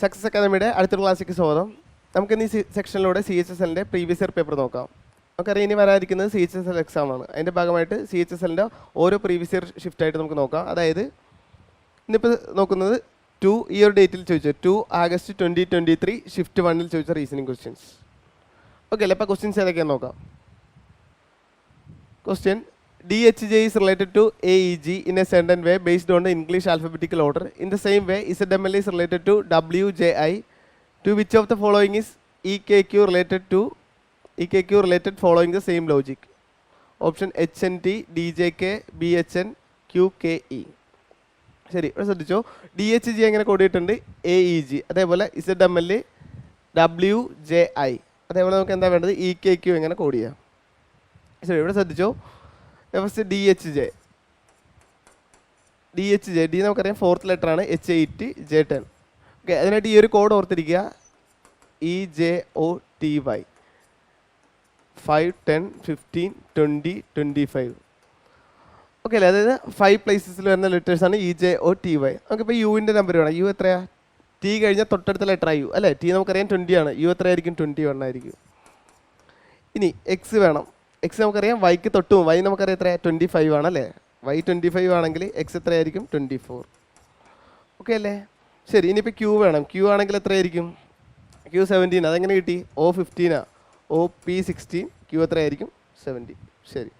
Success അക്കാദമിയുടെ അടുത്തൊരു ക്ലാസ്സിലേക്ക് സ്വാഗതം. നമുക്കിന്ന് ഈ സെക്ഷനിലൂടെ CHSLൻ്റെ പ്രീവിയസ് ഇയർ പേപ്പർ നോക്കാം. നമുക്കറിയാം ഇനി വരാതിരിക്കുന്നത് CHSL എക്സാമാണ്. അതിൻ്റെ ഭാഗമായിട്ട് CHSLൻ്റെ ഓരോ പ്രീവിയസ് ഇയർ ഷിഫ്റ്റായിട്ട് നമുക്ക് നോക്കാം. അതായത് ഇന്നിപ്പോൾ നോക്കുന്നത് ഈ ഒരു ഡേറ്റിൽ ചോദിച്ച 2 August 2023 ഷിഫ്റ്റ് 1 ചോദിച്ച റീസണിങ് ക്വസ്റ്റ്യൻസ്. ഓക്കെ അല്ലേ? അപ്പോൾ ക്വസ്റ്റ്യൻസ് ഏതൊക്കെയാണെന്ന് നോക്കാം. Question: DHJ is related to AEG in a certain way based on the English alphabetical order. In the same way, ZML is related to WJI. To which of the following is EKQ related following the same logic? Option HNT, DJK, BHN, QKE. ശരി, ഇവിടെ ശ്രദ്ധിച്ചോ. DHG എങ്ങനെ code ചെയ്തിട്ടുണ്ട്? AEG. അതേപോലെ ZML WJI. അതേപോലെ നമുക്ക് എന്താ വേണ്ടത്? EKQ എങ്ങനെ കോഡ് ചെയ്യാം? ശരി, ഇവിടെ ശ്രദ്ധിച്ചോ. ഫസ്റ്റ് DHJ ഡി നമുക്കറിയാം 4th ലെറ്റർ ആണ്. H8 J10. ഓക്കെ, അതിനായിട്ട് ഈ ഒരു കോഡ് ഓർത്തിരിക്കുക. EJOTY 5, 10, 15, 20, 25. ഓക്കെ അല്ലേ? അതായത് 5 പ്ലേസസിൽ വരുന്ന ലെറ്റേഴ്സാണ് EJOTY. നമുക്കിപ്പോൾ യുവിൻ്റെ നമ്പർ വേണം. യു എത്രയാണ്? ടി കഴിഞ്ഞാൽ തൊട്ടടുത്ത ലെറ്റർ യു അല്ലേ? ടി നമുക്കറിയാം 20 ആണ്. യു എത്രയായിരിക്കും? 21 ആയിരിക്കും. ഇനി എക്സ് വേണം. എക്സ് നമുക്കറിയാം വൈക്ക് തൊട്ടും. വൈ നമുക്കറിയാം എത്രയാണ്? 25 ആണല്ലേ? വൈ 25 ആണെങ്കിൽ എക്സ് എത്രയായിരിക്കും? 24. ഓക്കെ അല്ലേ? ശരി, ഇനിയിപ്പോൾ ക്യൂ വേണം. ക്യൂ ആണെങ്കിൽ എത്രയായിരിക്കും? ക്യൂ 17. അതെങ്ങനെ കിട്ടി? O15 OP16. ക്യൂ എത്രയായിരിക്കും? 70. ശരി,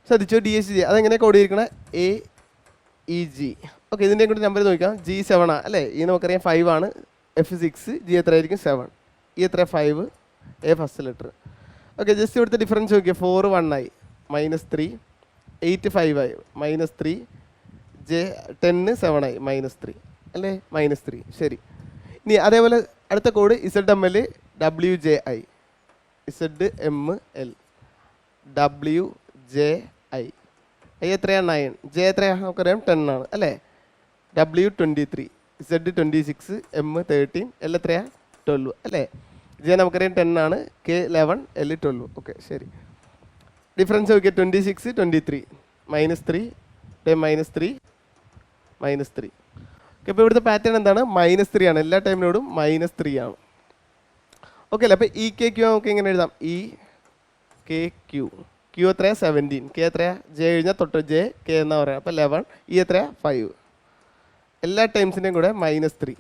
ശ്രദ്ധിച്ചോ. DHG അതെങ്ങനെ കോഡ് ചെയ്തിരിക്കണേ? AEG. ഓക്കെ, ഇതിൻ്റെയും കൂടി നമ്പർ നോക്കാം. G7 അല്ലേ? ഈ നമുക്കറിയാം 5 ആണ്. F6. G എത്രയായിരിക്കും? 7. ഈ എത്ര? 5. A first letter. Okay, just ഇവിടുത്തെ ഡിഫറൻസ് നോക്കിയാൽ 4 1 ആയി, -3. 8 5 ആയി, -3. J10 7 ആയി, -3 അല്ലേ? -3. ശരി, ഇനി അതേപോലെ അടുത്ത code ZML WJI. ZML WJI. I എത്രയാണ്? 9. J എത്രയാണ്? നമുക്കറിയാം 10 ആണ് അല്ലേ? W23. Z26. M13. L എത്രയാണ്? 12 അല്ലേ? J നമുക്കറിയാം 10 ആണ്. K11. L12. ഓക്കെ, ശരി. ഡിഫറൻസ് നോക്കിയാൽ 26 23 -3 -3 -3. ഓക്കെ, ഇപ്പോൾ ഇവിടുത്തെ പാറ്റേൺ എന്താണ്? -3 ആണ്. എല്ലാ ടൈമിനോടും -3 ആണ്. ഓക്കെ അല്ലേ? അപ്പോൾ EKQ നമുക്ക് എങ്ങനെ എഴുതാം? EKQ. Q എത്രയാണ്? 17. K എത്രയാണ്? J കഴിഞ്ഞാൽ തൊട്ട് J K എന്നാ പറയുക. അപ്പോൾ 11. E എത്രയാണ്? 5. എല്ലാ ടൈംസിൻ്റെയും കൂടെ -3.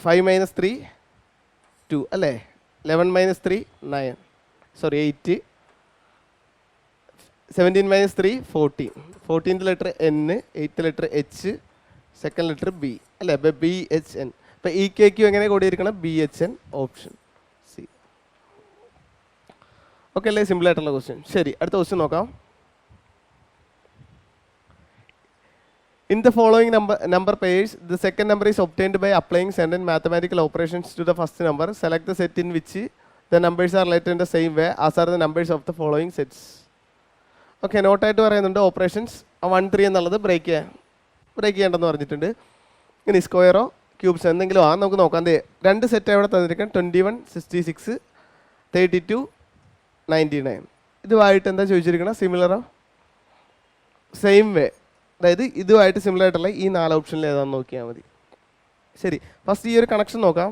5 - 3 2 അല്ലേ? 11 - 3 9. Sorry 8. 17 - 3 14. 14th letter N, 8th letter H, second letter B അല്ലേ? അപ്പോൾ BHN. അപ്പോൾ EKQ എങ്ങനെ കോഡ് ചെയ്തിരിക്കണം? BHN option C. ഓക്കെ അല്ലേ? സിമ്പിൾ ആയിട്ടുള്ള ക്വസ്റ്റ്യൻ. ശരി, അടുത്ത ക്വസ്റ്റ്യൻ നോക്കാം. In the following number pairs, the second number is obtained by applying certain mathematical operations to the first number. Select the set in which the numbers are related in the same way as are the numbers of the following sets. Okay, നോട്ടായിട്ട് പറയുന്നുണ്ട്. Operations 1 3 എന്നുള്ളത് break ചെയ്യേണ്ടെന്ന് പറഞ്ഞിട്ടുണ്ട്. ഇനി സ്ക്വയറോ ക്യൂബ്സോ എന്തെങ്കിലും നമുക്ക് നോക്കാം. 2 set എവിടെ തന്നിരിക്കാം? 21 66 32 99. ഇതുമായിട്ട് എന്താ ചോദിച്ചിരിക്കണം? സിമിലറോ സെയിം വേ. അതായത് ഇതുമായിട്ട് സിമിലർ ആയിട്ടുള്ള ഈ 4 ഓപ്ഷനിൽ ഏതാണെന്ന് നോക്കിയാൽ മതി. ശരി, ഫസ്റ്റ് ഈ ഒരു കണക്ഷൻ നോക്കാം.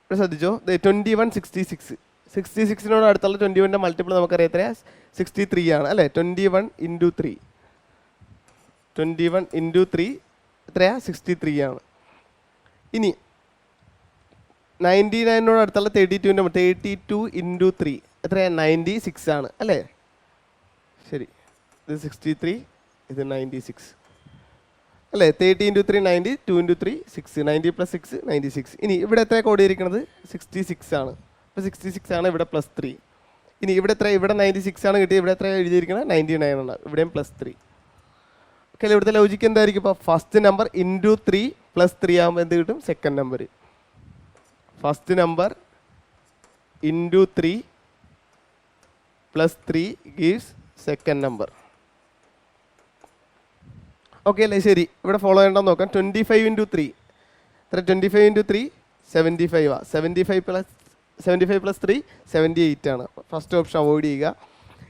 ഇവിടെ ശ്രദ്ധിച്ചോ. 21 66. 66നോട് അടുത്തുള്ള 21ൻ്റെ മൾട്ടിപ്പിൾ നമുക്കറിയാം എത്രയാ? 63 ആണ് അല്ലേ? 21 × 3. 21 × 3 എത്രയാ? 63 ആണ്. ഇനി 99നോട് അടുത്തുള്ള 32ൻ്റെ 32 × 3 എത്രയാണ്? 96 ആണ് അല്ലേ? ശരി, ഇത് 63, ഇത് 96 അല്ലേ? 30 × 3 90, 2 × 3 6, 90 + 6 96. ഇനി ഇവിടെ എത്ര കോഡ് ചെയ്തിരിക്കുന്നത്? 66 ആണ്. അപ്പോൾ 66 ആണ്. ഇവിടെ +3. ഇനി ഇവിടെ എത്ര? ഇവിടെ 96 ആണ് കിട്ടിയത്. ഇവിടെ എത്ര എഴുതിയിരിക്കുന്നത്? 99 ആണ്. ഇവിടെയും +3. ഓക്കെ, ഇവിടുത്തെ ലോജിക്ക് എന്തായിരിക്കും? ഇപ്പോൾ ഫസ്റ്റ് നമ്പർ × 3 +3 ആകുമ്പോൾ എന്ത് കിട്ടും? Second number. First number × 3 +3 gives second number. Okay അല്ലേ? ശരി, ഇവിടെ ഫോളോ ചെയ്യണമെന്ന് നോക്കാം. 25 × 3 എത്ര? 25 × 3 75. 75 + 75 പ്ലസ് 3 78 ആണ്. ഫസ്റ്റ് ഓപ്ഷൻ അവോയ്ഡ് ചെയ്യുക.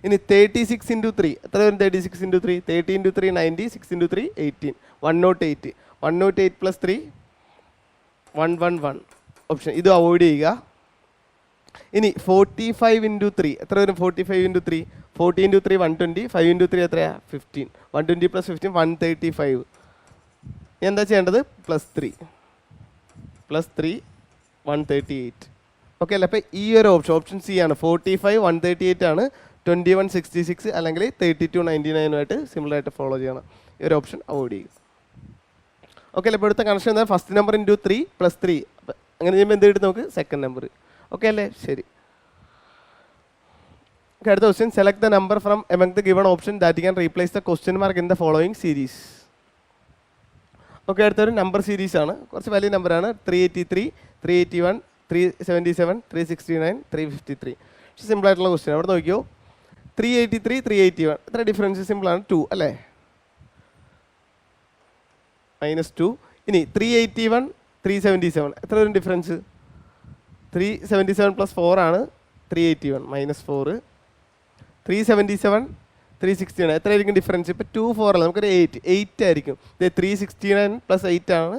ഇനി 36 ഇൻറ്റു 3 എത്ര വരും? 36 into 3 30 into 3 90 6 into 3 18 108 108 plus 3 111 option ഇത് അവോയ്ഡ് ചെയ്യുക. ഇനി 45 ഇൻറ്റു 3 എത്ര വരും? 45 ഇൻറ്റു 3 40 ഇൻറ്റു 3 120 5 ഇൻറ്റു 3 എത്രയാണ്? 15 120 പ്ലസ് 15 135. എന്താ ചെയ്യേണ്ടത്? പ്ലസ് 3 138. ഓക്കെ അല്ലേ? അപ്പോൾ ഈ ഒരു ഓപ്ഷൻ സി ആണ്. 45 138 ആണ്. 21 66 അല്ലെങ്കിൽ 32 99 സിമിലറായിട്ട് ഫോളോ ചെയ്യണം. ഈ ഒരു ഓപ്ഷൻ അവോയ്ഡ് ചെയ്യുക. ഓക്കെ അല്ലേ? ഇപ്പോൾ എടുത്ത കണക്ഷൻ എന്താ? ഫസ്റ്റ് നമ്പർ ഇൻറ്റു 3 പ്ലസ് 3 അങ്ങനെ ചെയ്യുമ്പോൾ എന്ത് കിട്ടും നമുക്ക്? Second number. ഓക്കെ അല്ലേ? ശരി. അടുത്ത question, select the number from among the given option that can replace the question mark in the following series. Okay, അടുത്തൊരു നമ്പർ സീരീസ് ആണ്. കുറച്ച് വലിയ നമ്പറാണ്. 383 381 377 369 353. സിമ്പിൾ ആയിട്ടുള്ള ക്വസ്റ്റ്യൻ. അവിടെ നോക്കിയോ, 383 381 എത്ര ഡിഫറൻസ്? സിമ്പിളാണ്, 2 അല്ലേ? -2. ഇനി 381 377 എത്ര വരും ഡിഫറൻസ്? 377 പ്ലസ് 4 ആണ് 381 -4. 377 369 എത്ര ആയിരിക്കും ഡിഫറൻസ്? ഇപ്പോൾ 2 4 അല്ല, നമുക്കൊരു 8 ആയിരിക്കും. 369 പ്ലസ് 8 ആണ്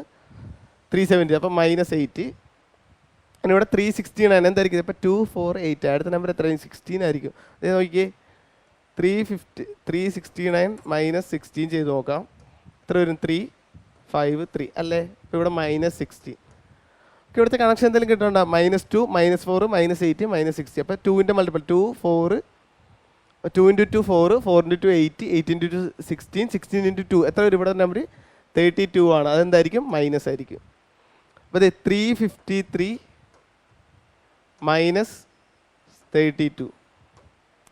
370, അപ്പോൾ -8. and ഇവിടെ 369 എന്തായിരിക്കും? ഇപ്പോൾ 2 4 8 അടുത്ത നമ്പർ എത്രയായിരിക്കും? 16 ആയിരിക്കും. ഇത് നോക്കിയേ, 369 -16 ചെയ്ത് നോക്കാം. എത്ര വരും? 3 5 3 അല്ലേ? ഇപ്പോൾ ഇവിടെ -60. ഓക്കെ, ഇവിടുത്തെ കണക്ഷൻ എന്തെങ്കിലും കിട്ടണ്ട? -2 -4 -8 -60. അപ്പോൾ 2ൻ്റെ multiple 2 4 2 into 2 4 4 into 2 8 8 into 2 16 16 into 2 എത്ര വരും? ഇവിടെ നമ്പർ 32 ആണ്. അതെന്തായിരിക്കും? മൈനസ് ആയിരിക്കും. അപ്പോൾ ഇത് 353 -32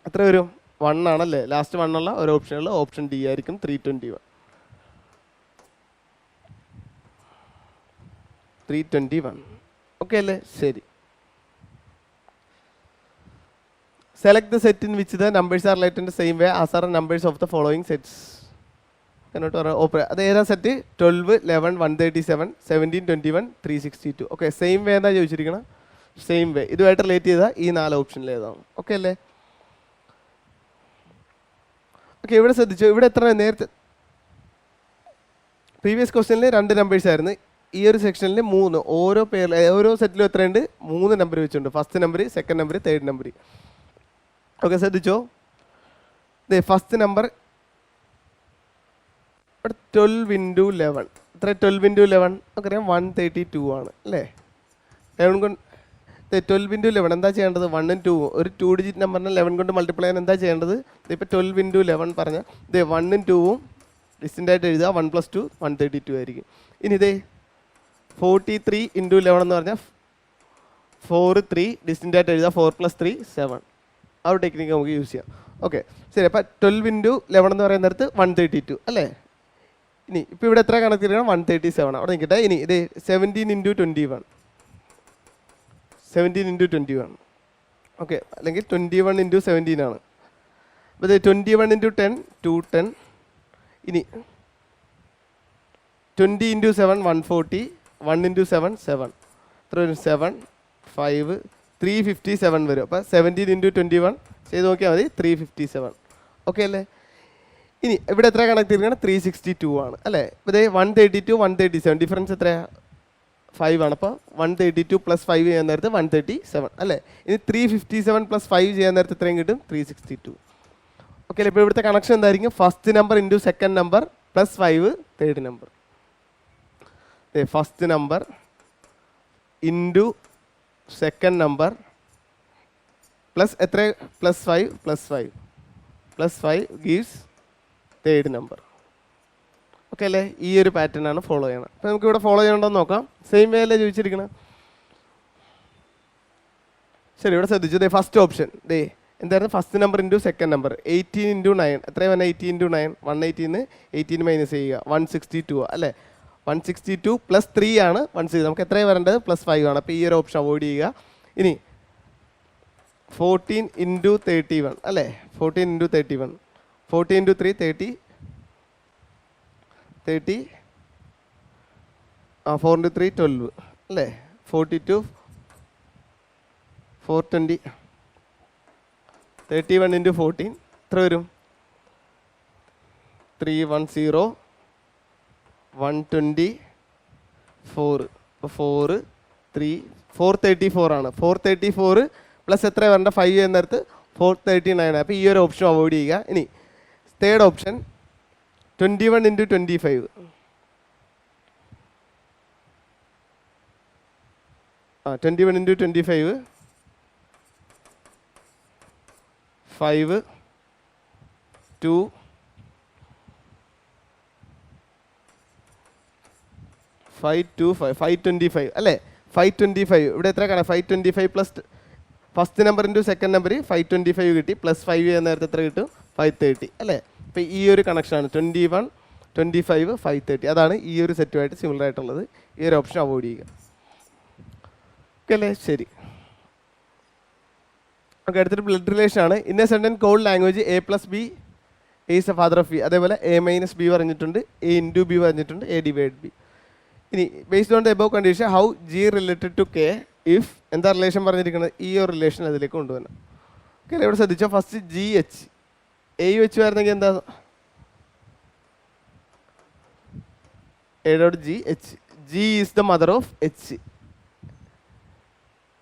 എത്ര വരും? 1 ആണല്ലേ? ലാസ്റ്റ് 1 ഉള്ള ഒരു ഓപ്ഷനുള്ള ഓപ്ഷൻ ഡി ആയിരിക്കും 321. 321. ഓക്കെ അല്ലേ? ശരി. Select the set in which the numbers are related in the same way as R numbers of the following sets. അത് ഏതാ സെറ്റ്? 12 11 137 17 21 362. ഓക്കെ, സെയിം വേ എന്താ ചോദിച്ചിരിക്കണം? Same way. ഇതുമായിട്ട് റിലേറ്റ് ചെയ്താൽ ഈ 4 ഓപ്ഷനിൽ ഏതാണ്? ഓക്കെ അല്ലേ? ഓക്കെ, ഇവിടെ ശ്രദ്ധിച്ചു. ഇവിടെ എത്ര നേരത്തെ പ്രീവിയസ് ക്വസ്റ്റ്യനിൽ 2 നമ്പേഴ്സ് ആയിരുന്നു. ഈ ഒരു സെക്ഷനിൽ 3. ഓരോ സെറ്റിലും എത്രയുണ്ട്? 3 നമ്പർ വെച്ചിട്ടുണ്ട്. First number, second number, third number. Okay, ശ്രദ്ധിച്ചോ. ഫസ്റ്റ് നമ്പർ 12 ഇൻറ്റു 11 എത്ര? 12 ഇൻറ്റു 11 നമുക്കറിയാം 132 ആണ് അല്ലേ? 11 കൊണ്ട് 12 ഇൻറ്റു 11 എന്താ ചെയ്യേണ്ടത്? 1ഉം 2ഉം ഒരു 2 ഡിജിറ്റ് നമ്പറിനെ 11 കൊണ്ട് മൾട്ടിപ്ലൈ ചെയ്യാൻ എന്താ ചെയ്യേണ്ടത്? ഇപ്പോൾ 12 ഇൻറ്റു 11 പറഞ്ഞാൽ 1ഉം 2ഉം ഡിസ്റ്റൻ്റ് ആയിട്ട് എഴുതുക. 1 + 2 132 ആയിരിക്കും. ഇനി 43 ഇൻറ്റു 11 എന്ന് പറഞ്ഞാൽ 4 3 ഡിസ്റ്റൻ്റ് ആയിട്ട് എഴുതുക. 4 + 3 7. ആ ഒരു ടെക്നിക്ക് നമുക്ക് യൂസ് ചെയ്യാം. ഓക്കെ, ശരി. അപ്പോൾ 12 ഇൻറ്റു 11 എന്ന് പറയുന്ന നേരത്ത് 132 അല്ലേ? ഇനി ഇപ്പോൾ ഇവിടെ എത്ര കണക്കിരിക്കണം? 137. അവിടെ നിൽക്കട്ടെ. ഇനി 17 ഇൻറ്റു 21 17 ഇൻറ്റു 21. ഓക്കെ, അല്ലെങ്കിൽ 21 ഇൻറ്റു 17 ആണ്. അപ്പോൾ 21 ഇൻറ്റു 10 210. ഇനി 20 ഇൻറ്റു 7 140. 1 ഇൻറ്റു 7 7 എത്ര വരും? 7 5 357 വരും. അപ്പോൾ 17 ഇൻറ്റു 21 ചെയ്ത് നോക്കിയാൽ മതി. 357. ഓക്കെ അല്ലേ? ഇനി ഇവിടെ എത്ര കണക്ട് 362 ആണ് അല്ലേ? ഇത് 132 137 ഡിഫറൻസ് എത്രയാണ്? 5 ആണ്. അപ്പോൾ 132 + 5 ചെയ്യാൻ നേരത്ത് 137 അല്ലേ? ഇനി 357 + 5 ചെയ്യാൻ നേരത്ത് എത്രയും കിട്ടും? 362. ഓക്കെ അല്ലേ? ഇപ്പോൾ ഇവിടുത്തെ കണക്ഷൻ എന്തായിരിക്കും? First number into second number + 5 third number. First number into second number plus എത്ര? +5 +5 ഗീവ്സ് തേർഡ് നമ്പർ. ഓക്കെ അല്ലേ? ഈ ഒരു പാറ്റേൺ ആണ് ഫോളോ ചെയ്യണം. അപ്പോൾ നമുക്ക് ഇവിടെ ഫോളോ ചെയ്യണമെന്ന് നോക്കാം. സെയിം വേ അല്ലേ ചോദിച്ചിരിക്കണം? ശരി, ഇവിടെ ശ്രദ്ധിച്ചു. ഫസ്റ്റ് ഓപ്ഷൻ എന്തായിരുന്നു? First number into second number 18 into 9 എത്രയാണ് പറഞ്ഞാൽ? 18 ഇൻറ്റു 9 118 18 മൈനസ് ചെയ്യുക 162 അല്ലേ? 162 + 3 ആണ് 160. നമുക്ക് എത്രയാണ് വരേണ്ടത്? +5 ആണ്. അപ്പോൾ ഈ ഒരു ഓപ്ഷൻ അവോയ്ഡ് ചെയ്യുക. ഇനി 14 ഇൻറ്റു 31 അല്ലേ? 14 ഇൻറ്റു 31 14 ഇൻറ്റു 3 30 4 ഇൻറ്റു 3 12 അല്ലേ? 42 420 31 into 14 എത്ര വരും? 310 124. അപ്പോൾ 434 ആണ്. 434 പ്ലസ് എത്ര വരേണ്ട 5 എന്നടുത്ത് 439. അപ്പോൾ ഈ ഒരു ഓപ്ഷൻ അവോയ്ഡ് ചെയ്യുക. ഇനി തേർഡ് ഓപ്ഷൻ 21 into 25. 21 into 25 5 2 525 അല്ലേ? 525 ഇവിടെ എത്ര കാണാം? 525 plus first number into second number 525 കിട്ടി. പ്ലസ് 5 എന്ന നേരത്തെ എത്ര കിട്ടും? 530 അല്ലേ? അപ്പോൾ ഈ ഒരു കണക്ഷനാണ് 21 25 530. അതാണ് ഈ ഒരു സെറ്റുമായിട്ട് സിമിലർ ആയിട്ടുള്ളത്. ഈ ഒരു ഓപ്ഷൻ അവോയ്ഡ് ചെയ്യുക. ഓക്കെ അല്ലേ? ശരി. ഓക്കെ, അടുത്തൊരു ബ്ലഡ് റിലേഷൻ ആണ്. In a certain code language A + B is a father of B. അതേപോലെ A - B പറഞ്ഞിട്ടുണ്ട്, A × B പറഞ്ഞിട്ടുണ്ട്, A / B. ഇനി based on the above condition how G related to K if എന്താ relation പറഞ്ഞിരിക്കുന്നത്? ഈ ഒരു relation അതിലേക്ക് കൊണ്ടുവരണം. ഓക്കെ, ഇവിടെ ശ്രദ്ധിച്ചോ. ഫസ്റ്റ് GH A വെച്ച് വരുന്നെങ്കിൽ എന്താ? A.GH. G is the mother of H.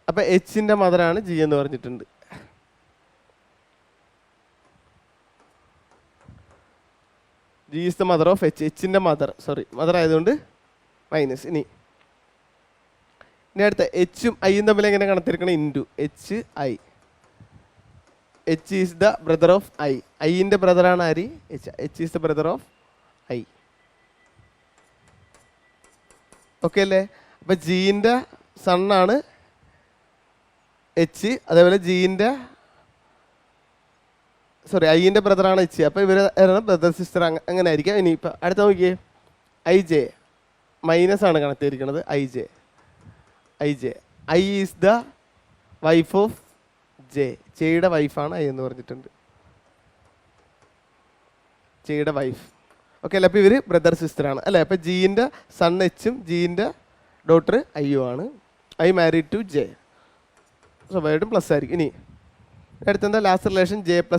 അപ്പം Hൻ്റെ മദറാണ് G എന്ന് പറഞ്ഞിട്ടുണ്ട്. G is the mother of H. Hൻ്റെ മദർ ആയതുകൊണ്ട് മൈനസ്. ഇനി അടുത്ത Hഉം Iയും തമ്മിൽ എങ്ങനെ കണത്തിരിക്കണം? Into HI. H is the brother of I. Iൻ്റെ ബ്രദറാണ് ആര്? H is the brother of I. Okay അല്ലേ? അപ്പം ജീൻ്റെ സണ്ണാണ് H. അതേപോലെ Iൻ്റെ ബ്രദറാണ് H. അപ്പോൾ ഇവർ ബ്രദർ സിസ്റ്റർ അങ്ങനെ ആയിരിക്കാം. ഇനി ഇപ്പം അടുത്ത നോക്കിയേ, IJ മൈനസ് ആണ് connect IJ. I is the wife of J. ജെയുടെ വൈഫാണ് I എന്ന് പറഞ്ഞിട്ടുണ്ട്. ജെയുടെ വൈഫ്. ഓക്കെ അല്ലേ? അപ്പോൾ ഇവർ ബ്രദർ സിസ്റ്ററാണ് അല്ലേ? അപ്പോൾ ജീൻ്റെ സൺ Hഉം ജീൻ്റെ ഡോട്ടർ Iയും ആണ്. I married to J. സ്വാഭാവികമായിട്ടും പ്ലസ് ആയിരിക്കും. ഇനി അടുത്തെന്താ last relation? J +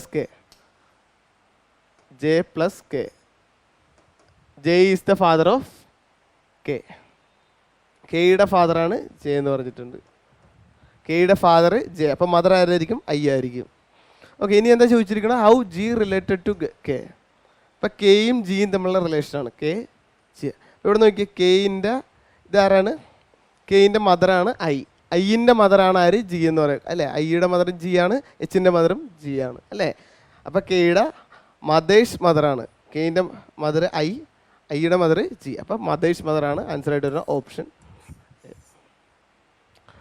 K. J is the father of K. കെയുടെ ഫാദറാണ് J എന്ന് പറഞ്ഞിട്ടുണ്ട്. കെയുടെ ഫാദർ J. അപ്പം മദർ ആരായിരിക്കും? I ആയിരിക്കും. ഓക്കെ, ഇനി എന്താ ചോദിച്ചിരിക്കുന്നത്? How G related to K. അപ്പം കെയും ജിയും തമ്മിലുള്ള റിലേഷനാണ് K G. ഇവിടെ നോക്കിയാൽ കെയിൻ്റെ ഇതാരാണ്? കെയിൻ്റെ മദറാണ് I. Iൻ്റെ മദറാണ് ആര്? G എന്ന് പറയും അല്ലേ? Iയുടെ മദറും G ആണ്, Hൻ്റെ മദറും G ആണ് അല്ലേ? അപ്പം കെയുടെ മദേഴ്സ് മദറാണ്. കെയിൻ്റെ മദർ I, Iയുടെ മദർ G. അപ്പം മദേഴ്സ് മദറാണ് ആൻസർ ആയിട്ട് വരുന്ന ഓപ്ഷൻ.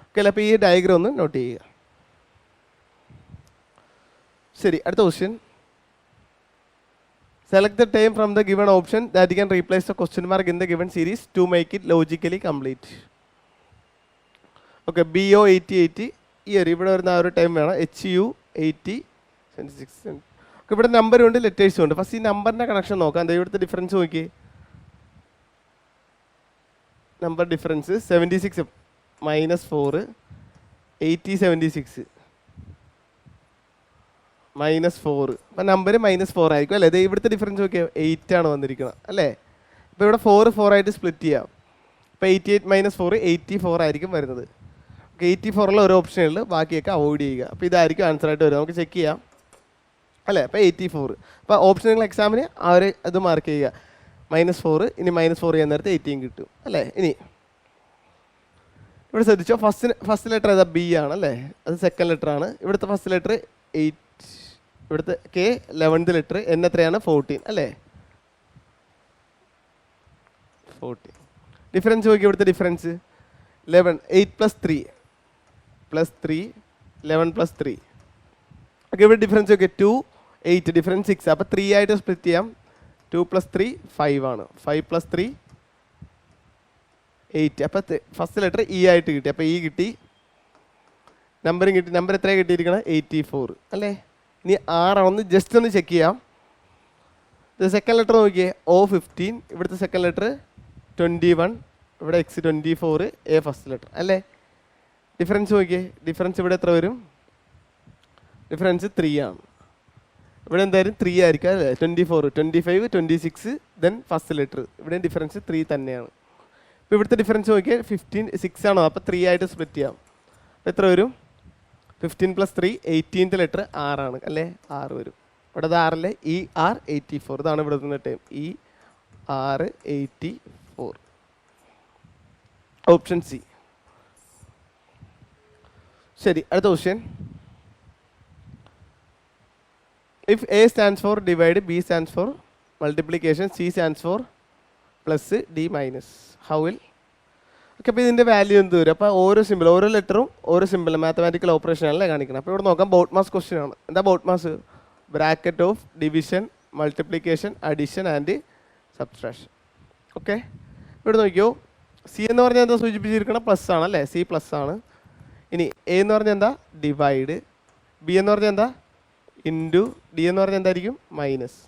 ഓക്കെ അല്ലേ? അപ്പോൾ ഈ ഡയഗ്രാം ഒന്ന് നോട്ട് ചെയ്യുക. ശരി, അടുത്ത question. Select the term from the given option that can replace the question mark in the given series to make it logically complete. Okay, BO 80 year ഇവിടെ വരുന്ന ആ ഒരു ടൈം വേണം. HU 80 76. ഓക്കെ, ഇവിടെ നമ്പറും ഉണ്ട് ലെറ്റേഴ്സും ഉണ്ട്. ഫസ്റ്റ് ഈ നമ്പറിൻ്റെ കണക്ഷൻ നോക്കാം. എന്താ ഇവിടുത്തെ ഡിഫറൻസ് നോക്കി? Number difference 76 -4 80 76 -4. അപ്പം നമ്പർ -4 ആയിരിക്കും അല്ലേ? ഇവിടുത്തെ ഡിഫറൻസ് നോക്കിയാൽ 8 ആണ് വന്നിരിക്കുന്നത് അല്ലേ? അപ്പോൾ ഇവിടെ 4 ആയിട്ട് സ്പ്ലിറ്റ് ചെയ്യാം. അപ്പോൾ 88 - 4 84 ആയിരിക്കും വരുന്നത്. 84 ഒരു ഓപ്ഷനുള്ളൂ, ബാക്കിയൊക്കെ അവോയ്ഡ് ചെയ്യുക. അപ്പോൾ ഇതായിരിക്കും ആൻസർ ആയിട്ട് വരും. നമുക്ക് ചെക്ക് ചെയ്യാം അല്ലേ? അപ്പോൾ 84. അപ്പോൾ ഓപ്ഷനുകൾ എക്സാമിന് അത് മാർക്ക് ചെയ്യുക. -4 ഇനി -4 ചെയ്യാൻ നേരത്തെ 18 കിട്ടും അല്ലേ? ഇനി ഇവിടെ ശ്രദ്ധിച്ചോ, ഫസ്റ്റ് ലെറ്റർ ഏതാ? B ആണ് അല്ലേ? അത് സെക്കൻഡ് ലെറ്റർ ആണ്. ഇവിടുത്തെ ഫസ്റ്റ് ലെറ്റർ 8, ഇവിടുത്തെ K 11th ലെറ്റർ, N എത്രയാണ്? 14 അല്ലേ? 14. ഡിഫറൻസ് നോക്കി. ഇവിടുത്തെ ഡിഫറൻസ് 11 8 + 3 11 + 3. ഓക്കെ, ഇവിടെ ഡിഫറൻസ് നോക്കി 2 8 ഡിഫറൻസ് 6. അപ്പോൾ 3 ആയിട്ട് സ്പ്ലിറ്റ് ചെയ്യാം. 2 + 3 5 ആണ്. 5 + 3 8. അപ്പോൾ ഫസ്റ്റ് ലെറ്റർ E ആയിട്ട് കിട്ടി. അപ്പോൾ E കിട്ടി, നമ്പറും കിട്ടി. നമ്പർ എത്രയാണ് കിട്ടിയിരിക്കണം? 84 അല്ലേ? ഇനി 6 ഒന്ന് ജസ്റ്റ് ഒന്ന് ചെക്ക് ചെയ്യാം. സെക്കൻഡ് ലെറ്റർ നോക്കിയേ, O15. ഇവിടുത്തെ സെക്കൻഡ് ലെറ്റർ 21, ഇവിടെ X 24, A ഫസ്റ്റ് ലെറ്റർ അല്ലേ? ഡിഫറൻസ് നോക്കിയേ, ഡിഫറൻസ് ഇവിടെ എത്ര വരും? ഡിഫറൻസ് 3 ആണ്. ഇവിടെ എന്തായാലും 3 ആയിരിക്കും അല്ലേ? 24, 25, 26, ദെൻ ഫസ്റ്റ് ലെറ്റർ. ഇവിടെ ഡിഫറൻസ് 3 തന്നെയാണ്. ഇപ്പോൾ ഇവിടുത്തെ ഡിഫറൻസ് നോക്കിയാൽ 15, 6 ആണോ? അപ്പോൾ 3 ആയിട്ട് സ്പ്ലിറ്റ് ചെയ്യാം. അപ്പോൾ എത്ര വരും? 15 + 3, 18th ലെറ്റർ 6 ആണ് അല്ലേ? 6 വരും. ഇവിടെ അത് 6 അല്ലേ? ER84. ഇതാണ് ഇവിടെ നിന്ന് ടൈം. ER84. Option C. ശരി, അടുത്ത question. If A stands for divide, B stands for multiplication, C stands for plus, D minus. How will? Okay, അപ്പോൾ ഇതിൻ്റെ വാല്യൂ എന്ത് വരും? അപ്പോൾ ഓരോ സിമ്പിൾ, ഓരോ ലെറ്ററും ഓരോ സിമ്പിൾ മാത്തമാറ്റിക്കൽ ഓപ്പറേഷൻ ആണല്ലേ കാണിക്കണം. അപ്പോൾ ഇവിടെ നോക്കാം, ബോട്ട് മാസ് ക്വസ്റ്റ്യൻ ആണ്. എന്താ BODMAS? Bracket of division, multiplication, addition and subtraction. Okay, ഇവിടെ നോക്കിയോ, സി എന്ന് പറഞ്ഞാൽ എന്താ സൂചിപ്പിച്ചിരിക്കണം? പ്ലസ് ആണ് അല്ലേ? സി പ്ലസ് ആണ്. ഇനി എ എന്ന് പറഞ്ഞാൽ എന്താ? ഡിവൈഡ്. ബി എന്ന് പറഞ്ഞാൽ എന്താ? ഇൻറ്റു. ഡി എന്ന് പറഞ്ഞാൽ എന്തായിരിക്കും? മൈനസ്.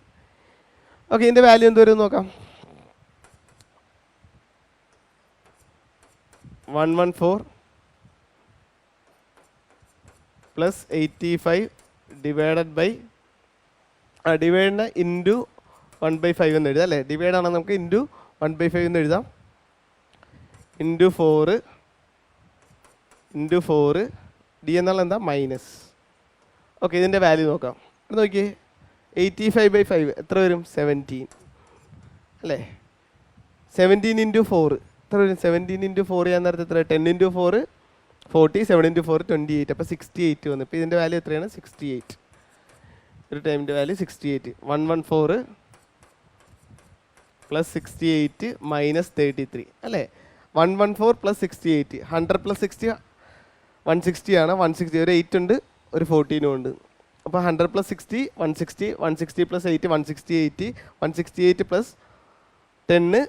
ഓക്കെ, ഇതിൻ്റെ വാല്യൂ എന്ത് വരും നോക്കാം. 114 പ്ലസ് 85 ഡിവൈഡഡ് ബൈ ഡിവൈഡിന് ഇൻറ്റു 1/5 എന്ന് എഴുതാം അല്ലേ? ഡിവൈഡ് ആണെങ്കിൽ നമുക്ക് ഇൻറ്റു 1/5 എന്ന് എഴുതാം. ഇൻറ്റു 4 ഡി എന്നാൽ എന്താ? മൈനസ്. ഓക്കെ, ഇതിൻ്റെ വാല്യൂ നോക്കാം. ഇവിടെ നോക്കിയേ, 85/5 എത്ര വരും? 17 അല്ലേ? 17 × 4 എത്ര വരും? 17 × 4 ചെയ്യാൻ നേരത്തെ എത്ര? 10 × 4 40, 7 × 4 28. അപ്പോൾ 68 വന്നു. ഇപ്പോൾ ഇതിൻ്റെ വാല്യൂ എത്രയാണ്? 68. ഒരു ടൈമിൻ്റെ വാല്യൂ 68. 114 പ്ലസ് 68 മൈനസ് 33 അല്ലേ? 114 പ്ലസ് 68, 100 പ്ലസ് 60 160 ആണ്. 160 ഒരു 8 ഉണ്ട്, ഒരു 14 ഉണ്ട്. അപ്പോൾ 100 പ്ലസ് 60 160, 160 പ്ലസ് 8 168, 168 പ്ലസ് 10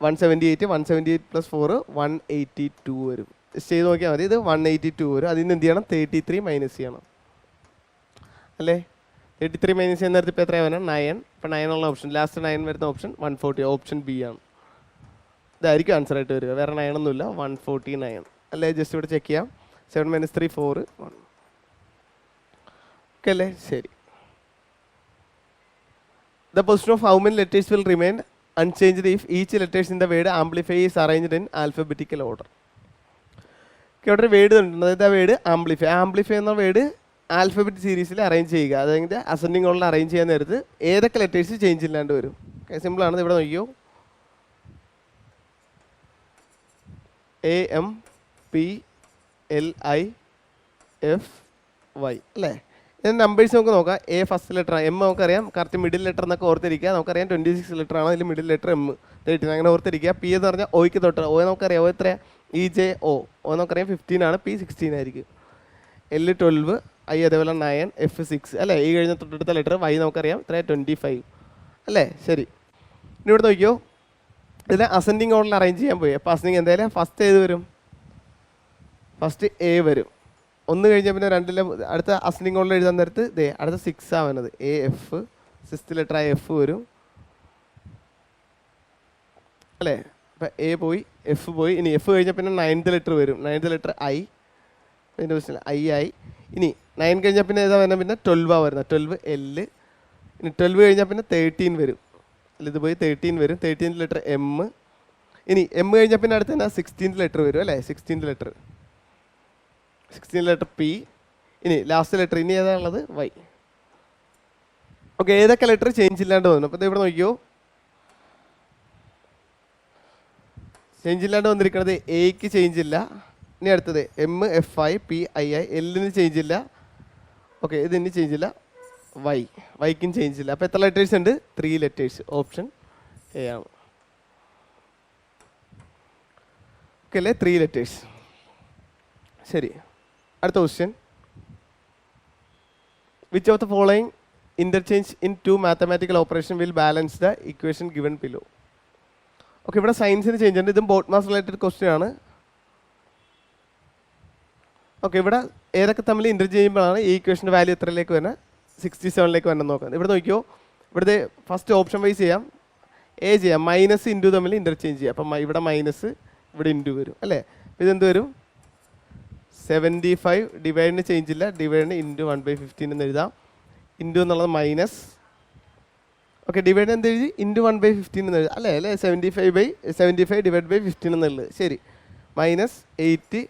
178, 178 പ്ലസ് 4 182 വരും. ചെയ്ത് നോക്കിയാൽ മതി. ഇത് 182 വരും. അതിൽ നിന്ന് എന്ത് ചെയ്യണം? 33 മൈനസ് ചെയ്യണം അല്ലേ? 33 മൈനസ് ചെയ്യുന്ന നേരത്തെ ഇപ്പോൾ എത്രയാണ് വരുന്നത്? 9. ഇപ്പോൾ 9 ഉള്ള ഓപ്ഷൻ, ലാസ്റ്റ് 9 വരുന്ന ഓപ്ഷൻ 140. ഓപ്ഷൻ ബി ആണ്. ഇതായിരിക്കും ആൻസർ ആയിട്ട് വരിക. വേറെ 9 ഒന്നുമില്ല, 149 അല്ലേ? ജസ്റ്റ് ഇവിടെ ചെക്ക് ചെയ്യാം. 7 - 3 4 1. ഓക്കെ അല്ലേ? ശരി. The position of how many letters will remain unchanged if each letters in the word amplify is arranged in alphabetical order? ഇവിടെ ഒരു വേർഡ് ഉണ്ട്, അതായത് ആ വേർഡ് ആംപ്ലിഫൈ. ആംപ്ലിഫൈ എന്ന വേർഡ് ആൽഫബറ്റ് സീരീസിൽ അറേഞ്ച് ചെയ്യുക. അതായത് അസെൻഡിങ് ഓർഡറിൽ അറേഞ്ച് ചെയ്യാൻ നേരത്ത് ഏതൊക്കെ ലെറ്റേഴ്സ് ചേഞ്ച് ഇല്ലാണ്ട് വരും? സിമ്പിളാണ്. ഇവിടെ നോക്കിയോ, AMPLIFY അല്ലേ? ഇതിൻ്റെ നമ്പേഴ്സ് നമുക്ക് നോക്കാം. എ ഫസ്റ്റ് ലെറ്റർ, എം നമുക്കറിയാം കറക്റ്റ് മിഡിൽ ലെറ്റർ എന്നൊക്കെ ഓർത്തിരിക്കുക. നമുക്കറിയാം 26 ലെറ്റർ ആണ്, അതിൽ മിഡിൽ ലെറ്റർ എം 13 അങ്ങനെ ഓർത്തിരിക്കുക. പി എന്ന് പറഞ്ഞാൽ ഒയ്ക്ക് തൊട്ട്, ഒ നമുക്കറിയാം, ഒ എത്രയാണ്? EJO. ഒ നമുക്കറിയാം 15 ആണ്, പി 16 ആയിരിക്കും. L 12, I അതേപോലെ 9, F 6 അല്ലേ? ഈ കഴിഞ്ഞ തൊട്ടടുത്ത ലെറ്റർ വൈ നമുക്കറിയാം എത്രയാണ്? 25 അല്ലേ? ശരി. ഇനി ഇവിടെ നോക്കിയോ, ഇതിൽ അസെൻഡിങ് ഓർഡറിൽ അറേഞ്ച് ചെയ്യാൻ പോയി. അപ്പോൾ അസെൻഡിങ് എന്തായാലും ഫസ്റ്റ് ഏത് വരും? ഫസ്റ്റ് എ വരും. ഒന്ന് കഴിഞ്ഞാൽ പിന്നെ രണ്ടിലെ അടുത്ത അസെൻഡിങ് ഓർഡറിൽ എഴുതാൻ നേരത്ത് അടുത്ത 6 ആവുന്നത് AF, 6th ലെറ്റർ ആയ F വരും അല്ലേ? അപ്പം എ പോയി, എഫ് പോയി. ഇനി എഫ് കഴിഞ്ഞാൽ പിന്നെ 9th ലെറ്റർ വരും. 9th ലെറ്റർ I, അതിൻ്റെ ക്വസ്റ്റ്യൻ I ആയി. ഇനി 9 കഴിഞ്ഞാൽ പിന്നെ ഏതാ വരുന്നത്? പിന്നെ 12 വരുന്നത്, 12 L. ഇനി 12 കഴിഞ്ഞാൽ പിന്നെ 13 വരും. ഇത് പോയി 13 വരും. 13th letter M. ഇനി M കഴിഞ്ഞാൽ പിന്നെ അടുത്ത് തന്നെ 16th ലെറ്റർ വരും അല്ലേ? 16th letter P. ഇനി ലാസ്റ്റ് ലെറ്റർ ഇനി ഏതാ ഉള്ളത്? Y. ഓക്കെ, ഏതൊക്കെ ലെറ്റർ ചേഞ്ച് ഇല്ലാണ്ട് വന്നു? അപ്പോൾ ഇവിടെ നോക്കിയോ, ചേഞ്ച് ഇല്ലാണ്ട് വന്നിരിക്കുന്നത് എക്ക് ചേഞ്ച് ഇല്ല. ഇനി അടുത്തത് MFI, PII, എല്ലിന് ചേഞ്ച് ഇല്ല. ഓക്കെ, ഇതിന് ചേഞ്ച് ഇല്ല. വൈക്കും ചേഞ്ച് ഇല്ല. അപ്പോൾ എത്ര ലെറ്റേഴ്സ് ഉണ്ട്? 3 ലെറ്റേഴ്സ്. ഓപ്ഷൻ എ ആണ്. ഓക്കെ അല്ലേ? 3 ലെറ്റേഴ്സ്. ശരി, അടുത്ത question. Which of the following interchange in 2 mathematical operation will balance the equation given below? Okay, ഇവിടെ സയൻസിന് ചേഞ്ച് ഉണ്ട്. ഇതും ബോട്ട് മാസ് റിലേറ്റഡ് ക്വസ്റ്റ്യൻ ആണ്. ഓക്കെ, ഇവിടെ ഏതൊക്കെ തമ്മിൽ ഇൻ്റർചേഞ്ച് ചെയ്യുമ്പോഴാണ് ഈ ഇക്വേഷൻ്റെ വാല്യൂ എത്രയിലേക്ക് വരുന്നത്? 67ലേക്ക് വരണം നോക്കാം. ഇവിടെ നോക്കിയോ, ഇവിടുത്തെ ഫസ്റ്റ് ഓപ്ഷൻ വൈസ് ചെയ്യാം. എ ചെയ്യാം, മൈനസ് ഇൻറ്റു തമ്മിൽ ഇൻ്റർചേഞ്ച് ചെയ്യാം. അപ്പം ഇവിടെ മൈനസ്, ഇവിടെ ഇൻറ്റു വരും അല്ലേ? ഇതെന്ത് വരും? 75 ഡിവൈഡിന് ചേഞ്ച് ഇല്ല, ഡിവൈഡിന് ഇൻറ്റു 1/15 എന്ന് എഴുതാം. ഇൻറ്റു എന്നുള്ളത് മൈനസ്, ഓക്കെ ഡിവൈഡ് എന്ത് എഴുതി, ഇൻറ്റു 1/15 എന്ന് എഴുതാം അല്ലേ 75 ഡിവൈഡ് ബൈ 15 എന്നുള്ളത്. ശരി, മൈനസ് 8